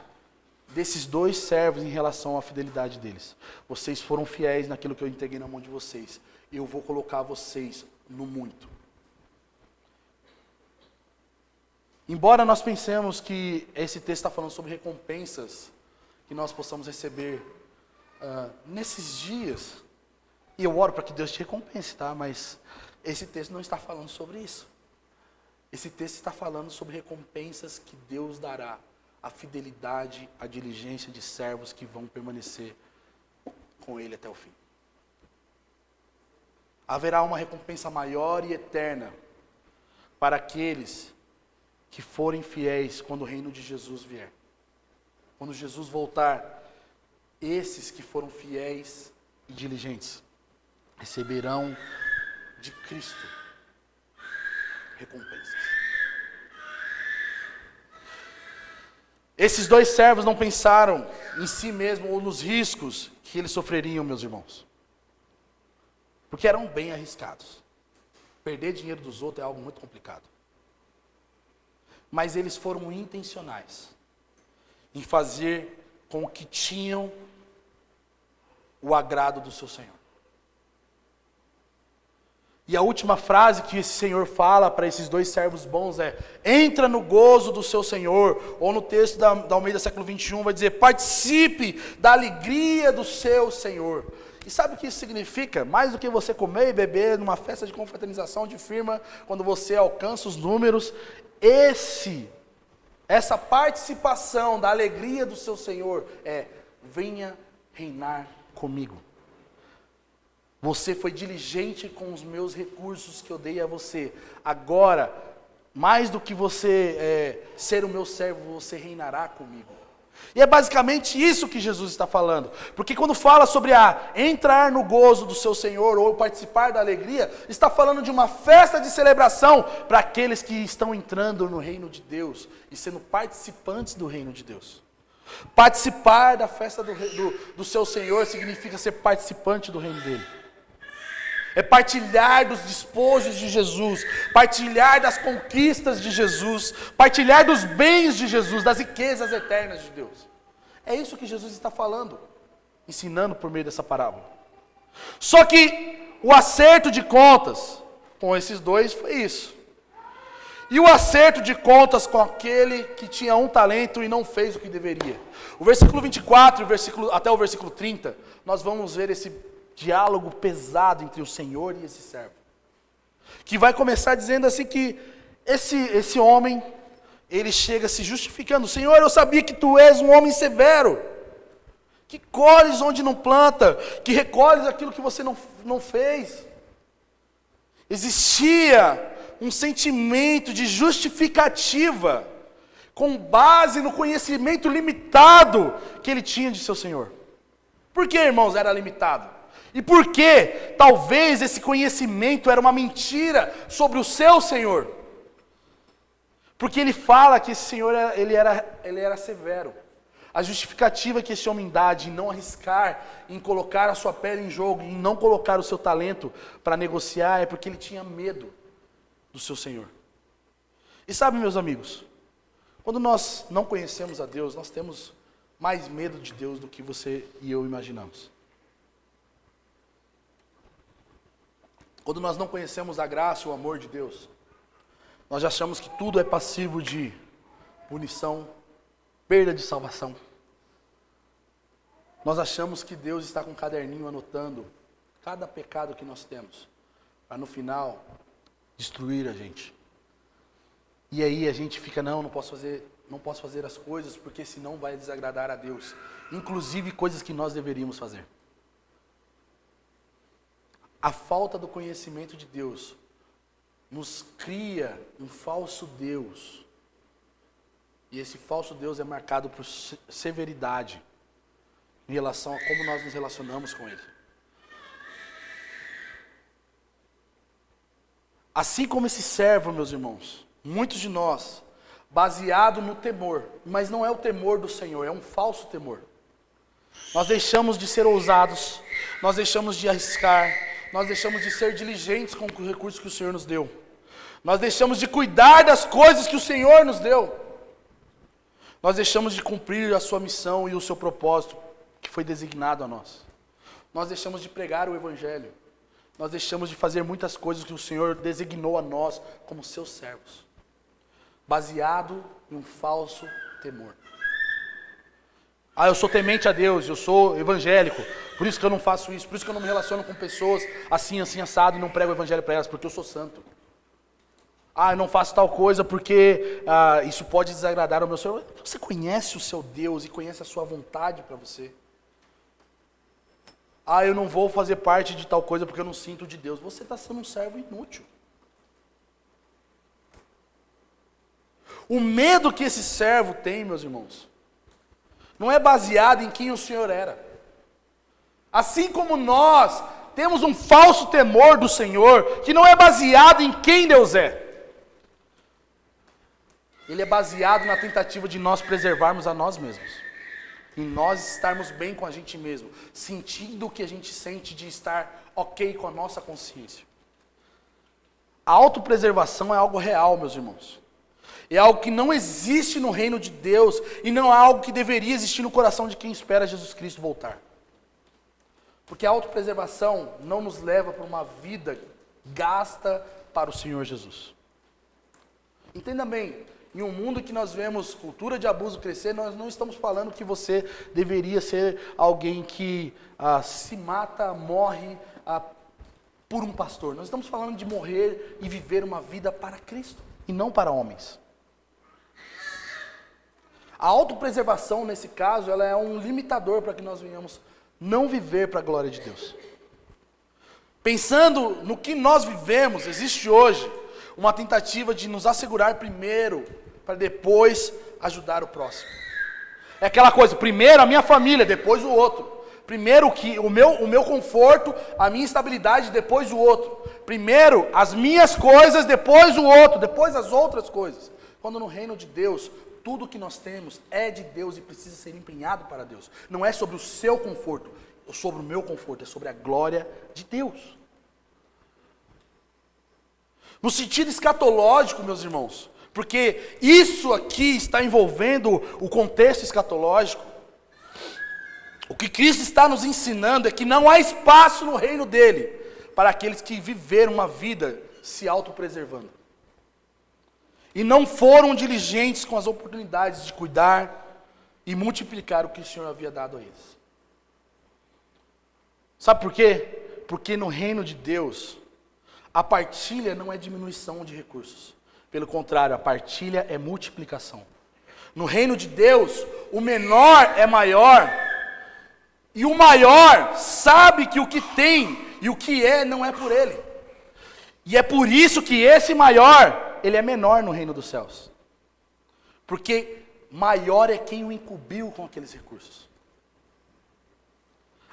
desses dois servos em relação à fidelidade deles. Vocês foram fiéis naquilo que eu entreguei na mão de vocês. Eu vou colocar vocês no muito. Embora nós pensemos que esse texto está falando sobre recompensas que nós possamos receber nesses dias, e eu oro para que Deus te recompense, tá? Mas esse texto não está falando sobre isso. Esse texto está falando sobre recompensas que Deus dará, a fidelidade, a diligência de servos que vão permanecer com Ele até o fim. Haverá uma recompensa maior e eterna para aqueles que forem fiéis quando o reino de Jesus vier. Quando Jesus voltar, esses que foram fiéis e diligentes receberão de Cristo recompensas. Esses dois servos não pensaram em si mesmos ou nos riscos que eles sofreriam, meus irmãos. Porque eram bem arriscados. Perder dinheiro dos outros é algo muito complicado. Mas eles foram intencionais em fazer com que tinham o agrado do seu Senhor. E a última frase que esse Senhor fala para esses dois servos bons é: entra no gozo do seu Senhor. Ou no texto da Almeida século 21 vai dizer: participe da alegria do seu Senhor. E sabe o que isso significa? Mais do que você comer e beber numa festa de confraternização de firma, quando você alcança os números, essa participação da alegria do seu Senhor é: venha reinar comigo. Você foi diligente com os meus recursos que eu dei a você. Agora, mais do que você ser o meu servo, você reinará comigo. E é basicamente isso que Jesus está falando. Porque quando fala sobre entrar no gozo do seu Senhor ou participar da alegria, está falando de uma festa de celebração para aqueles que estão entrando no reino de Deus e sendo participantes do reino de Deus. Participar da festa do seu Senhor significa ser participante do reino dele. É partilhar dos despojos de Jesus, partilhar das conquistas de Jesus, partilhar dos bens de Jesus, das riquezas eternas de Deus. É isso que Jesus está falando, ensinando por meio dessa parábola. Só que o acerto de contas com esses dois foi isso. E o acerto de contas com aquele que tinha um talento e não fez o que deveria. O versículo 24 até o versículo 30, nós vamos ver esse diálogo pesado entre o Senhor e esse servo, que vai começar dizendo assim que esse homem, ele chega se justificando: Senhor, eu sabia que tu és um homem severo, que colhes onde não planta, que recolhes aquilo que você não fez. Existia um sentimento de justificativa, com base no conhecimento limitado que ele tinha de seu Senhor. Por que, irmãos, era limitado? E por que talvez esse conhecimento era uma mentira sobre o seu Senhor? Porque ele fala que esse Senhor ele era severo. A justificativa que esse homem dá de não arriscar em colocar a sua pele em jogo, em não colocar o seu talento para negociar, é porque ele tinha medo do seu Senhor. E sabe, meus amigos, quando nós não conhecemos a Deus, nós temos mais medo de Deus do que você e eu imaginamos. Quando nós não conhecemos a graça e o amor de Deus, nós achamos que tudo é passivo de punição, perda de salvação. Nós achamos que Deus está com um caderninho anotando cada pecado que nós temos, para no final destruir a gente. E aí a gente fica, não posso fazer as coisas, porque senão vai desagradar a Deus. Inclusive coisas que nós deveríamos fazer. A falta do conhecimento de Deus nos cria um falso Deus. E esse falso Deus é marcado por severidade em relação a como nós nos relacionamos com Ele. Assim como esse servo, meus irmãos, muitos de nós, baseado no temor, mas não é o temor do Senhor, é um falso temor. Nós deixamos de ser ousados, nós deixamos de arriscar, nós deixamos de ser diligentes com os recursos que o Senhor nos deu. Nós deixamos de cuidar das coisas que o Senhor nos deu. Nós deixamos de cumprir a sua missão e o seu propósito que foi designado a nós. Nós deixamos de pregar o Evangelho. Nós deixamos de fazer muitas coisas que o Senhor designou a nós como seus servos. Baseado em um falso temor. Eu sou temente a Deus, eu sou evangélico, por isso que eu não faço isso, por isso que eu não me relaciono com pessoas assim, assado, e não prego o Evangelho para elas, porque eu sou santo. Eu não faço tal coisa porque isso pode desagradar ao meu Senhor. Você conhece o seu Deus e conhece a sua vontade para você. Eu não vou fazer parte de tal coisa porque eu não sinto de Deus. Você está sendo um servo inútil. O medo que esse servo tem, meus irmãos, não é baseado em quem o Senhor era. Assim como nós temos um falso temor do Senhor, que não é baseado em quem Deus é. Ele é baseado na tentativa de nós preservarmos a nós mesmos. Em nós estarmos bem com a gente mesmo. Sentindo o que a gente sente de estar ok com a nossa consciência. A autopreservação é algo real, meus irmãos. É algo que não existe no reino de Deus. E não é algo que deveria existir no coração de quem espera Jesus Cristo voltar. Porque a autopreservação não nos leva para uma vida gasta para o Senhor Jesus. Entenda bem. Em um mundo que nós vemos cultura de abuso crescer, nós não estamos falando que você deveria ser alguém que se mata, morre por um pastor. Nós estamos falando de morrer e viver uma vida para Cristo e não para homens. A autopreservação, nesse caso, ela é um limitador para que nós venhamos não viver para a glória de Deus. Pensando no que nós vivemos, existe hoje uma tentativa de nos assegurar primeiro, para depois ajudar o próximo. É aquela coisa, primeiro a minha família, depois o outro. Primeiro o meu conforto, a minha estabilidade, depois o outro. Primeiro as minhas coisas, depois o outro, depois as outras coisas. Quando no reino de Deus, tudo que nós temos é de Deus e precisa ser empenhado para Deus. Não é sobre o seu conforto, é sobre o meu conforto, é sobre a glória de Deus. No sentido escatológico, meus irmãos, porque isso aqui está envolvendo o contexto escatológico. O que Cristo está nos ensinando é que não há espaço no reino dele para aqueles que viveram uma vida se autopreservando. E não foram diligentes com as oportunidades de cuidar e multiplicar o que o Senhor havia dado a eles. Sabe por quê? Porque no reino de Deus, a partilha não é diminuição de recursos. Pelo contrário, a partilha é multiplicação. No reino de Deus, o menor é maior. E o maior sabe que o que tem e o que é não é por ele. E é por isso que esse maior, ele é menor no reino dos céus. Porque maior é quem o incumbiu com aqueles recursos.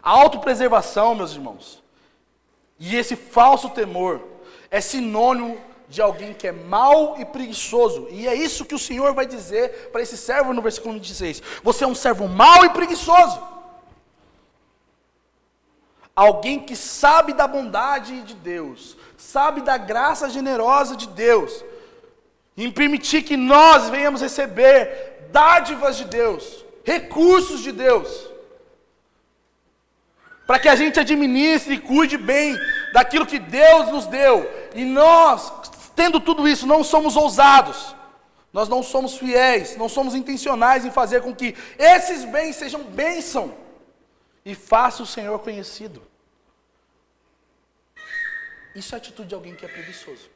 A autopreservação, meus irmãos, e esse falso temor é sinônimo de alguém que é mau e preguiçoso. E é isso que o Senhor vai dizer para esse servo no versículo 26. Você é um servo mau e preguiçoso. Alguém que sabe da bondade de Deus, sabe da graça generosa de Deus, em permitir que nós venhamos receber dádivas de Deus, recursos de Deus, para que a gente administre e cuide bem daquilo que Deus nos deu. E nós, tendo tudo isso, não somos ousados, nós não somos fiéis, não somos intencionais em fazer com que esses bens sejam bênção e faça o Senhor conhecido. Isso é a atitude de alguém que é preguiçoso.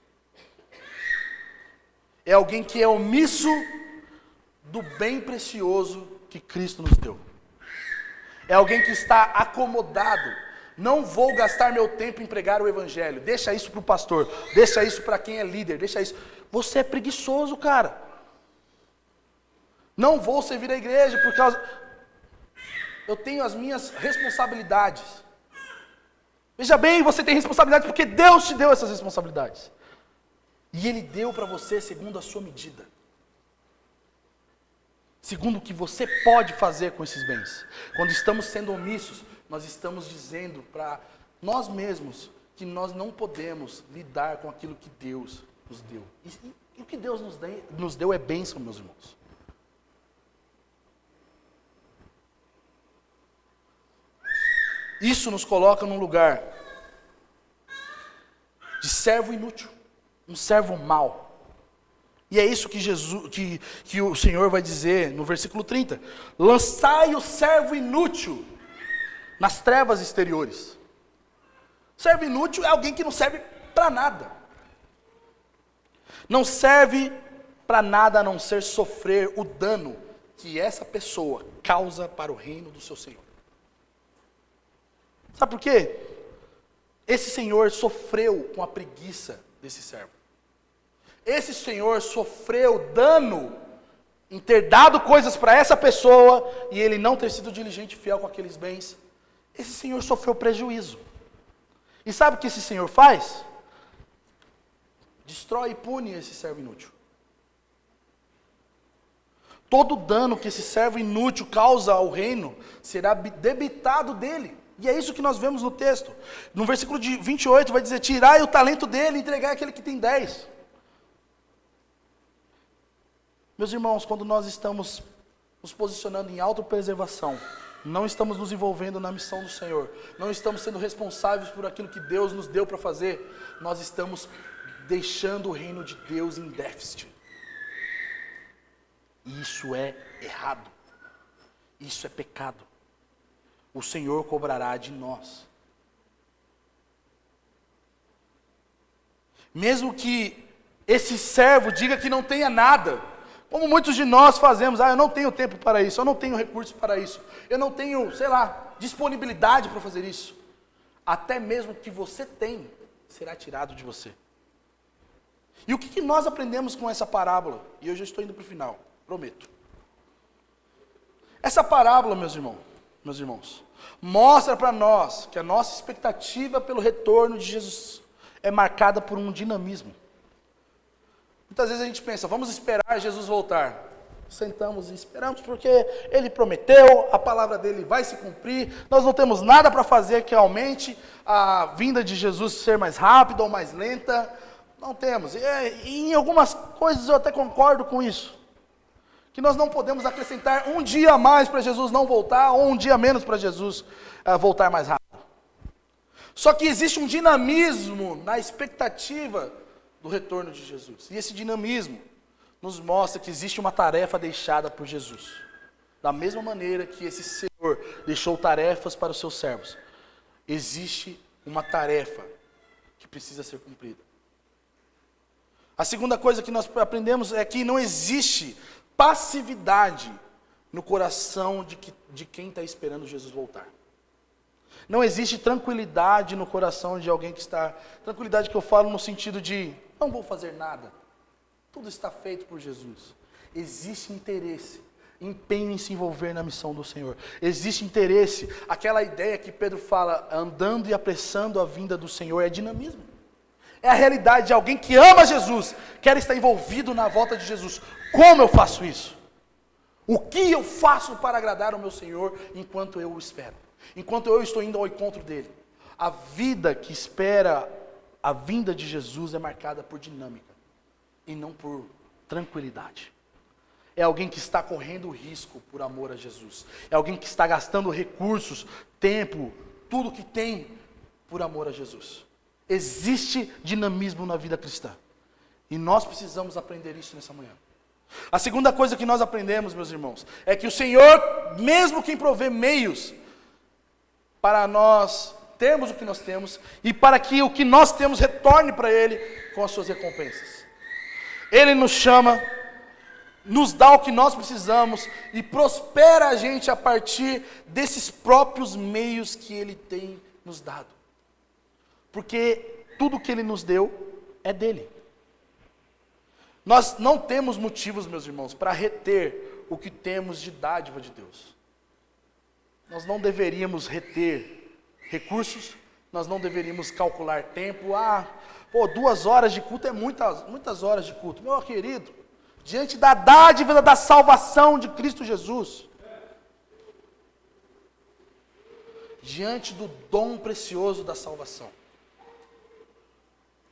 É alguém que é omisso do bem precioso que Cristo nos deu. É alguém que está acomodado. Não vou gastar meu tempo em pregar o evangelho. Deixa isso para o pastor. Deixa isso para quem é líder. Deixa isso. Você é preguiçoso, cara. Não vou servir a igreja por causa... Eu tenho as minhas responsabilidades. Veja bem, você tem responsabilidades porque Deus te deu essas responsabilidades. E Ele deu para você segundo a sua medida. Segundo o que você pode fazer com esses bens. Quando estamos sendo omissos, nós estamos dizendo para nós mesmos que nós não podemos lidar com aquilo que Deus nos deu. E o que Deus nos deu é bênção, meus irmãos. Isso nos coloca num lugar de servo inútil, um servo mau. E é isso que o Senhor vai dizer no versículo 30. Lançai o servo inútil nas trevas exteriores. Servo inútil é alguém que não serve para nada. Não serve para nada a não ser sofrer o dano que essa pessoa causa para o reino do seu Senhor. Sabe por quê? Esse senhor sofreu com a preguiça desse servo. Esse senhor sofreu dano em ter dado coisas para essa pessoa e ele não ter sido diligente e fiel com aqueles bens. Esse senhor sofreu prejuízo. E sabe o que esse senhor faz? Destrói e pune esse servo inútil. Todo dano que esse servo inútil causa ao reino será debitado dele. E é isso que nós vemos no texto. No versículo 28 vai dizer, tirai o talento dele e entregai aquele que tem 10. Meus irmãos, quando nós estamos nos posicionando em autopreservação, não estamos nos envolvendo na missão do Senhor, não estamos sendo responsáveis por aquilo que Deus nos deu para fazer, nós estamos deixando o reino de Deus em déficit. E isso é errado. Isso é pecado. O Senhor cobrará de nós. Mesmo que esse servo diga que não tenha nada, como muitos de nós fazemos, eu não tenho tempo para isso, eu não tenho recursos para isso, eu não tenho, disponibilidade para fazer isso. Até mesmo que você tem, será tirado de você. E o que nós aprendemos com essa parábola? E eu já estou indo para o final, prometo. Essa parábola, meus irmãos, mostra para nós que a nossa expectativa pelo retorno de Jesus é marcada por um dinamismo. Muitas vezes a gente pensa, vamos esperar Jesus voltar. Sentamos e esperamos porque Ele prometeu, a palavra dele vai se cumprir, nós não temos nada para fazer que aumente a vinda de Jesus ser mais rápida ou mais lenta. Não temos. E em algumas coisas eu até concordo com isso. Que nós não podemos acrescentar um dia a mais para Jesus não voltar, ou um dia a menos para Jesus voltar mais rápido. Só que existe um dinamismo na expectativa do retorno de Jesus. E esse dinamismo nos mostra que existe uma tarefa deixada por Jesus. Da mesma maneira que esse Senhor deixou tarefas para os seus servos. Existe uma tarefa que precisa ser cumprida. A segunda coisa que nós aprendemos é que não existe passividade no coração de quem está esperando Jesus voltar. Não existe tranquilidade no coração de alguém que está... Tranquilidade que eu falo no sentido de, não vou fazer nada. Tudo está feito por Jesus. Existe interesse, empenho em se envolver na missão do Senhor. Existe interesse, aquela ideia que Pedro fala, andando e apressando a vinda do Senhor, é dinamismo. É a realidade de alguém que ama Jesus, quer estar envolvido na volta de Jesus. Como eu faço isso? O que eu faço para agradar ao meu Senhor enquanto eu o espero? Enquanto eu estou indo ao encontro dele? A vida que espera a vinda de Jesus é marcada por dinâmica e não por tranquilidade. É alguém que está correndo risco por amor a Jesus. É alguém que está gastando recursos, tempo, tudo que tem por amor a Jesus. Existe dinamismo na vida cristã. E nós precisamos aprender isso nessa manhã. A segunda coisa que nós aprendemos, meus irmãos, é que o Senhor, mesmo quem provê meios para nós termos o que nós temos, e para que o que nós temos retorne para Ele com as suas recompensas. Ele nos chama, nos dá o que nós precisamos, e prospera a gente a partir desses próprios meios que Ele tem nos dado. Porque tudo que Ele nos deu é dele. Nós não temos motivos, meus irmãos, para reter o que temos de dádiva de Deus. Nós não deveríamos reter recursos, nós não deveríamos calcular tempo. 2 horas de culto é muitas horas de culto. Meu querido, diante da dádiva da salvação de Cristo Jesus, diante do dom precioso da salvação,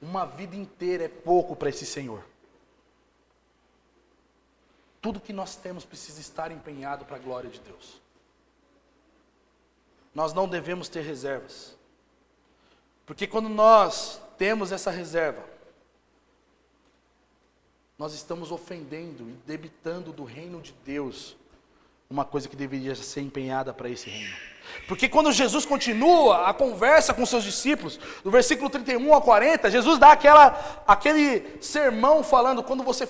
uma vida inteira é pouco para esse Senhor. Tudo que nós temos precisa estar empenhado para a glória de Deus. Nós não devemos ter reservas. Porque quando nós temos essa reserva, nós estamos ofendendo e debitando do reino de Deus uma coisa que deveria ser empenhada para esse reino. Porque quando Jesus continua a conversa com seus discípulos, do versículo 31 a 40, Jesus dá aquele sermão falando, quando você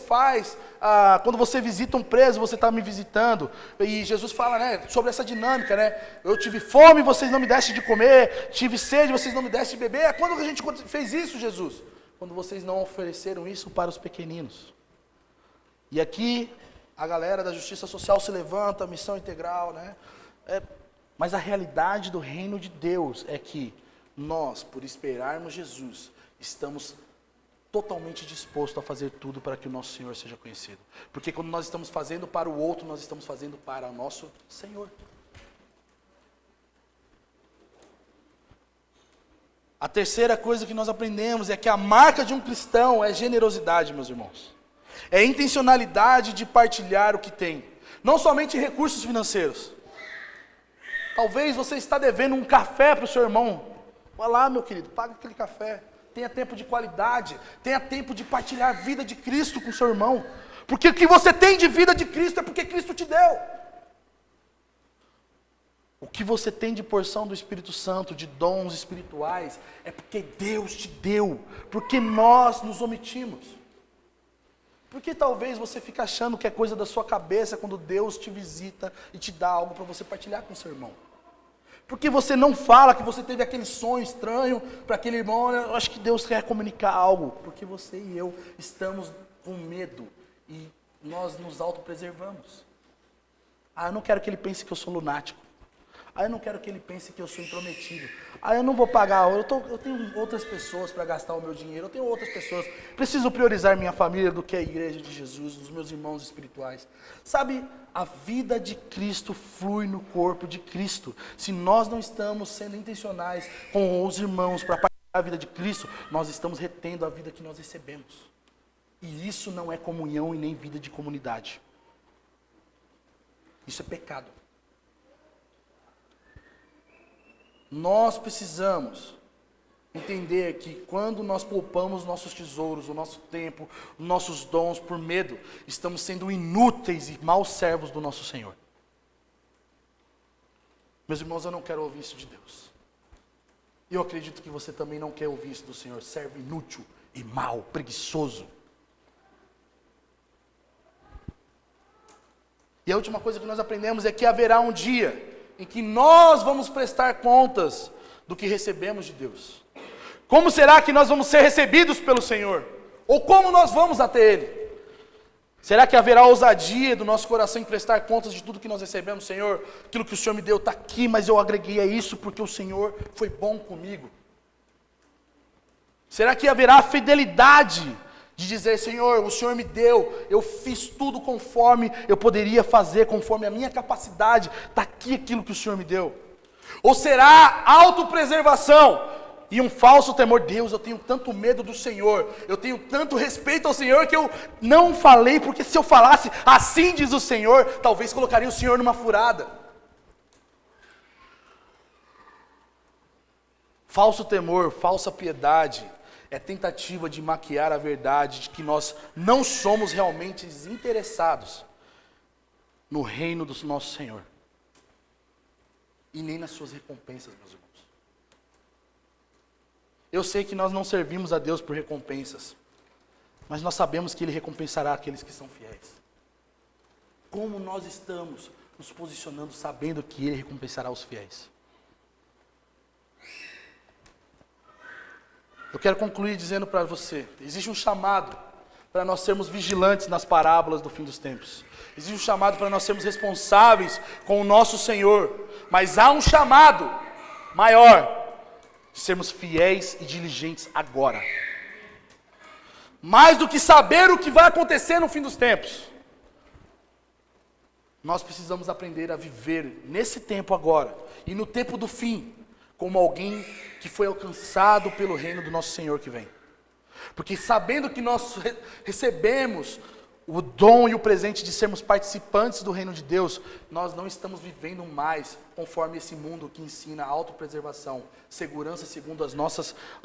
visita um preso, você está me visitando. E Jesus fala, né, sobre essa dinâmica, né? Eu tive fome, vocês não me deste de comer, tive sede, vocês não me deste de beber. Quando a gente fez isso, Jesus? Quando vocês não ofereceram isso para os pequeninos. E aqui a galera da justiça social se levanta, missão integral, né? Mas a realidade do reino de Deus é que nós, por esperarmos Jesus, estamos totalmente dispostos a fazer tudo para que o nosso Senhor seja conhecido. Porque quando nós estamos fazendo para o outro, nós estamos fazendo para o nosso Senhor. A terceira coisa que nós aprendemos é que a marca de um cristão é generosidade, meus irmãos. É intencionalidade de partilhar o que tem. Não somente recursos financeiros. Talvez você está devendo um café para o seu irmão. Vai lá, meu querido, paga aquele café. Tenha tempo de qualidade. Tenha tempo de partilhar a vida de Cristo com o seu irmão. Porque o que você tem de vida de Cristo é porque Cristo te deu. O que você tem de porção do Espírito Santo, de dons espirituais, é porque Deus te deu. Porque nós nos omitimos. Porque talvez você fique achando que é coisa da sua cabeça quando Deus te visita e te dá algo para você partilhar com o seu irmão. Porque você não fala que você teve aquele sonho estranho para aquele irmão. Eu acho que Deus quer comunicar algo. Porque você e eu estamos com medo e nós nos autopreservamos. Eu não quero que ele pense que eu sou lunático. Eu não quero que ele pense que eu sou intrometido. Eu não vou pagar, eu tenho outras pessoas para gastar o meu dinheiro, eu tenho outras pessoas. Preciso priorizar minha família do que a igreja de Jesus, os meus irmãos espirituais. Sabe, a vida de Cristo flui no corpo de Cristo. Se nós não estamos sendo intencionais com os irmãos para partilhar a vida de Cristo, nós estamos retendo a vida que nós recebemos. E isso não é comunhão e nem vida de comunidade. Isso é pecado. Nós precisamos entender que quando nós poupamos nossos tesouros, o nosso tempo, os nossos dons por medo, estamos sendo inúteis e maus servos do nosso Senhor. Meus irmãos, eu não quero ouvir isso de Deus. E eu acredito que você também não quer ouvir isso do Senhor. Servo inútil e mau, preguiçoso. E a última coisa que nós aprendemos é que haverá um dia em que nós vamos prestar contas do que recebemos de Deus. Como será que nós vamos ser recebidos pelo Senhor? Ou como nós vamos até Ele? Será que haverá ousadia do nosso coração em prestar contas de tudo que nós recebemos? Senhor, aquilo que o Senhor me deu está aqui, mas eu agreguei a isso porque o Senhor foi bom comigo. Será que haverá fidelidade de dizer, Senhor, o Senhor me deu, eu fiz tudo conforme eu poderia fazer, conforme a minha capacidade, está aqui aquilo que o Senhor me deu? Ou será autopreservação e um falso temor? Deus, eu tenho tanto medo do Senhor, eu tenho tanto respeito ao Senhor que eu não falei, porque se eu falasse, assim diz o Senhor, talvez colocaria o Senhor numa furada. Falso temor, falsa piedade, é tentativa de maquiar a verdade de que nós não somos realmente interessados no reino do nosso Senhor. E nem nas suas recompensas, meus irmãos. Eu sei que nós não servimos a Deus por recompensas, mas nós sabemos que Ele recompensará aqueles que são fiéis. Como nós estamos nos posicionando sabendo que Ele recompensará os fiéis? Eu quero concluir dizendo para você, existe um chamado para nós sermos vigilantes nas parábolas do fim dos tempos. Existe um chamado para nós sermos responsáveis com o nosso Senhor. Mas há um chamado maior de sermos fiéis e diligentes agora. Mais do que saber o que vai acontecer no fim dos tempos. Nós precisamos aprender a viver nesse tempo agora e no tempo do fim como alguém que foi alcançado pelo reino do nosso Senhor que vem. Porque sabendo que nós recebemos o dom e o presente de sermos participantes do reino de Deus, nós não estamos vivendo mais conforme esse mundo que ensina autopreservação, segurança segundo os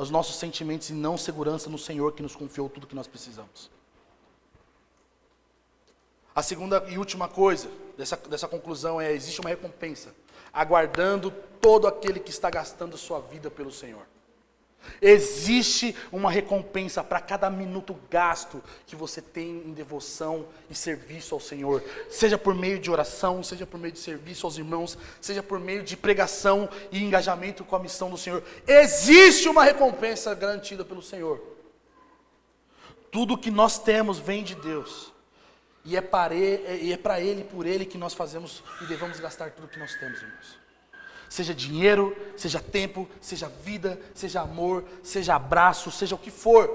nossos sentimentos e não segurança no Senhor que nos confiou tudo que nós precisamos. A segunda e última coisa dessa conclusão é: existe uma recompensa aguardando todo aquele que está gastando sua vida pelo Senhor. Existe uma recompensa para cada minuto gasto que você tem em devoção e serviço ao Senhor, seja por meio de oração, seja por meio de serviço aos irmãos, seja por meio de pregação e engajamento com a missão do Senhor. Existe uma recompensa garantida pelo Senhor. Tudo que nós temos vem de Deus, e é para Ele e por Ele que nós fazemos e devemos gastar tudo que nós temos, irmãos. Seja dinheiro, seja tempo, seja vida, seja amor, seja abraço, seja o que for,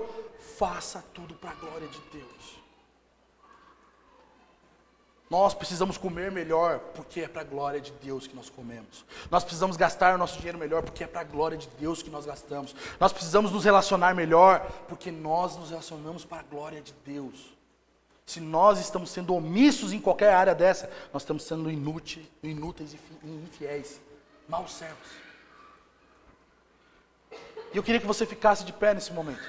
faça tudo para a glória de Deus. Nós precisamos comer melhor, porque é para a glória de Deus que nós comemos. Nós precisamos gastar o nosso dinheiro melhor, porque é para a glória de Deus que nós gastamos. Nós precisamos nos relacionar melhor, porque nós nos relacionamos para a glória de Deus. Se nós estamos sendo omissos em qualquer área dessa, nós estamos sendo inúteis e infiéis. Maus servos. E eu queria que você ficasse de pé nesse momento.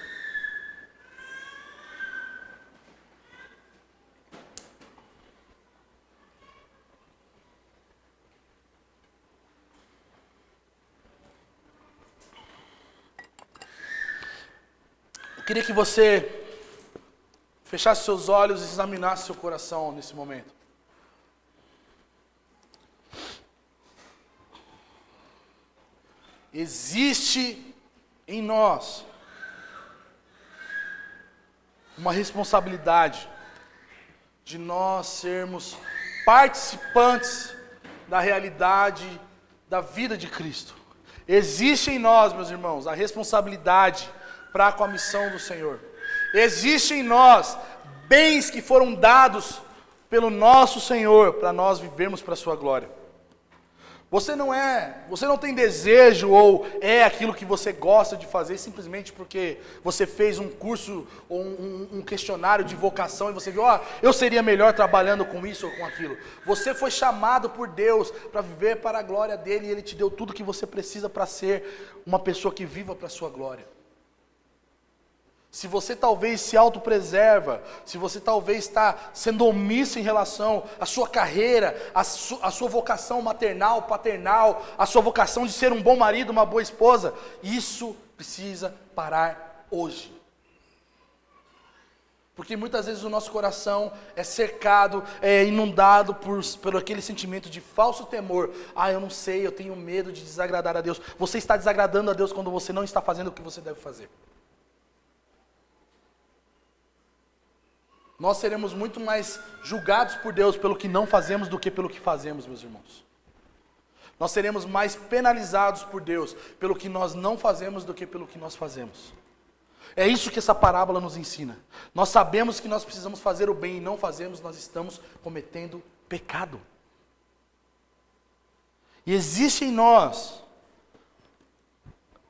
Eu queria que você fechasse seus olhos e examinasse seu coração nesse momento. Existe em nós uma responsabilidade de nós sermos participantes da realidade da vida de Cristo. Existe em nós, meus irmãos, a responsabilidade para com a missão do Senhor. Existe em nós bens que foram dados pelo nosso Senhor para nós vivermos para a sua glória. Você não tem desejo ou é aquilo que você gosta de fazer simplesmente porque você fez um curso ou um questionário de vocação e você viu, eu seria melhor trabalhando com isso ou com aquilo. Você foi chamado por Deus para viver para a glória dele e Ele te deu tudo que você precisa para ser uma pessoa que viva para a sua glória. Se você talvez se autopreserva, se você talvez está sendo omisso em relação à sua carreira, à sua vocação maternal, paternal, à sua vocação de ser um bom marido, uma boa esposa, isso precisa parar hoje. Porque muitas vezes o nosso coração é cercado, é inundado por aquele sentimento de falso temor. Eu não sei, eu tenho medo de desagradar a Deus. Você está desagradando a Deus quando você não está fazendo o que você deve fazer. Nós seremos muito mais julgados por Deus pelo que não fazemos do que pelo que fazemos, meus irmãos. Nós seremos mais penalizados por Deus pelo que nós não fazemos do que pelo que nós fazemos. É isso que essa parábola nos ensina. Nós sabemos que nós precisamos fazer o bem e não fazemos, nós estamos cometendo pecado. E existe em nós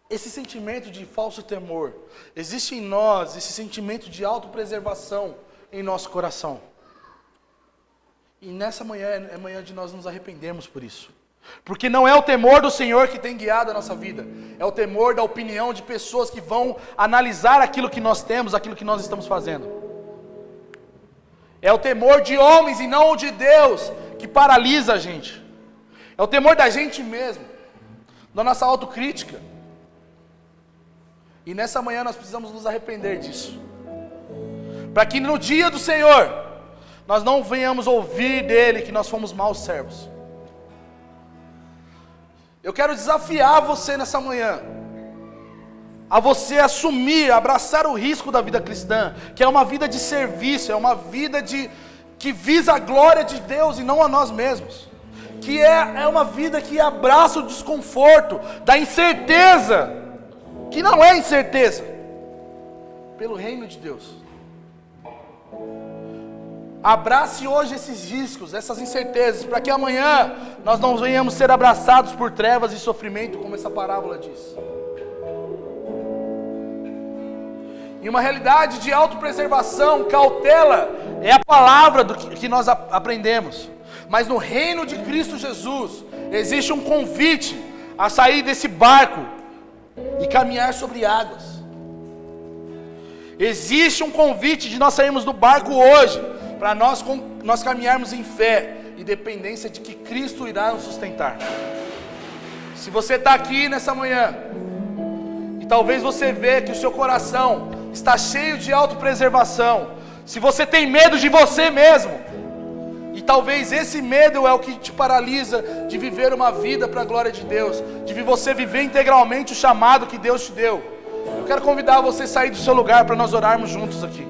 esse sentimento de falso temor. Existe em nós esse sentimento de autopreservação em nosso coração. E nessa manhã é manhã de nós nos arrependermos por isso. Porque não é o temor do Senhor que tem guiado a nossa vida. É o temor da opinião de pessoas que vão analisar aquilo que nós temos, aquilo que nós estamos fazendo. É o temor de homens e não o de Deus que paralisa a gente. É o temor da gente mesmo, da nossa autocrítica. E nessa manhã nós precisamos nos arrepender disso. Para que no dia do Senhor, nós não venhamos ouvir dele que nós fomos maus servos. Eu quero desafiar você nessa manhã, a você assumir, abraçar o risco da vida cristã, que é uma vida de serviço, é uma vida que visa a glória de Deus e não a nós mesmos. Que é uma vida que abraça o desconforto, da incerteza, que não é incerteza, pelo reino de Deus. Abrace hoje esses riscos, essas incertezas, para que amanhã nós não venhamos ser abraçados por trevas e sofrimento, como essa parábola diz. E uma realidade de autopreservação, cautela, é a palavra que nós aprendemos. Mas no reino de Cristo Jesus, existe um convite a sair desse barco e caminhar sobre águas. Existe um convite de nós sairmos do barco hoje, para nós caminharmos em fé e dependência de que Cristo irá nos sustentar. Se você está aqui nessa manhã, e talvez você vê que o seu coração está cheio de autopreservação, se você tem medo de você mesmo, e talvez esse medo é o que te paralisa de viver uma vida para a glória de Deus, de você viver integralmente o chamado que Deus te deu. Eu quero convidar você a sair do seu lugar para nós orarmos juntos aqui.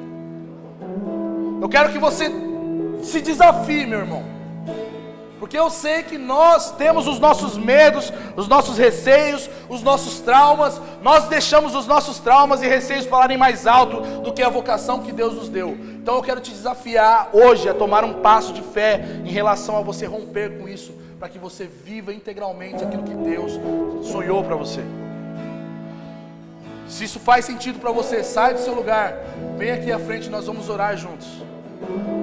Eu quero que você se desafie, meu irmão. Porque eu sei que nós temos os nossos medos, os nossos receios, os nossos traumas. Nós deixamos os nossos traumas e receios falarem mais alto do que a vocação que Deus nos deu. Então eu quero te desafiar hoje a tomar um passo de fé em relação a você romper com isso, para que você viva integralmente aquilo que Deus sonhou para você. Se isso faz sentido para você, sai do seu lugar, vem aqui à frente, nós vamos orar juntos.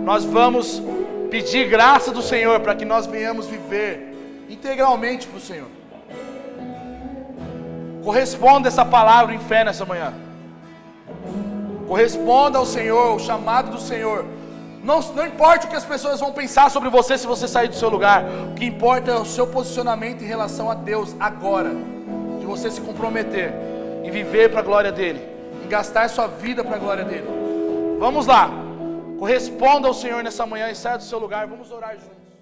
Nós vamos pedir graça do Senhor para que nós venhamos viver integralmente para o Senhor. Corresponda essa palavra em fé nessa manhã. Corresponda ao Senhor, o chamado do Senhor. Não importa o que as pessoas vão pensar sobre você se você sair do seu lugar. O que importa é o seu posicionamento em relação a Deus agora. De você se comprometer e viver para a glória dEle. E gastar sua vida para a glória dEle. Vamos lá. Corresponda ao Senhor nessa manhã e saia do seu lugar. Vamos orar juntos.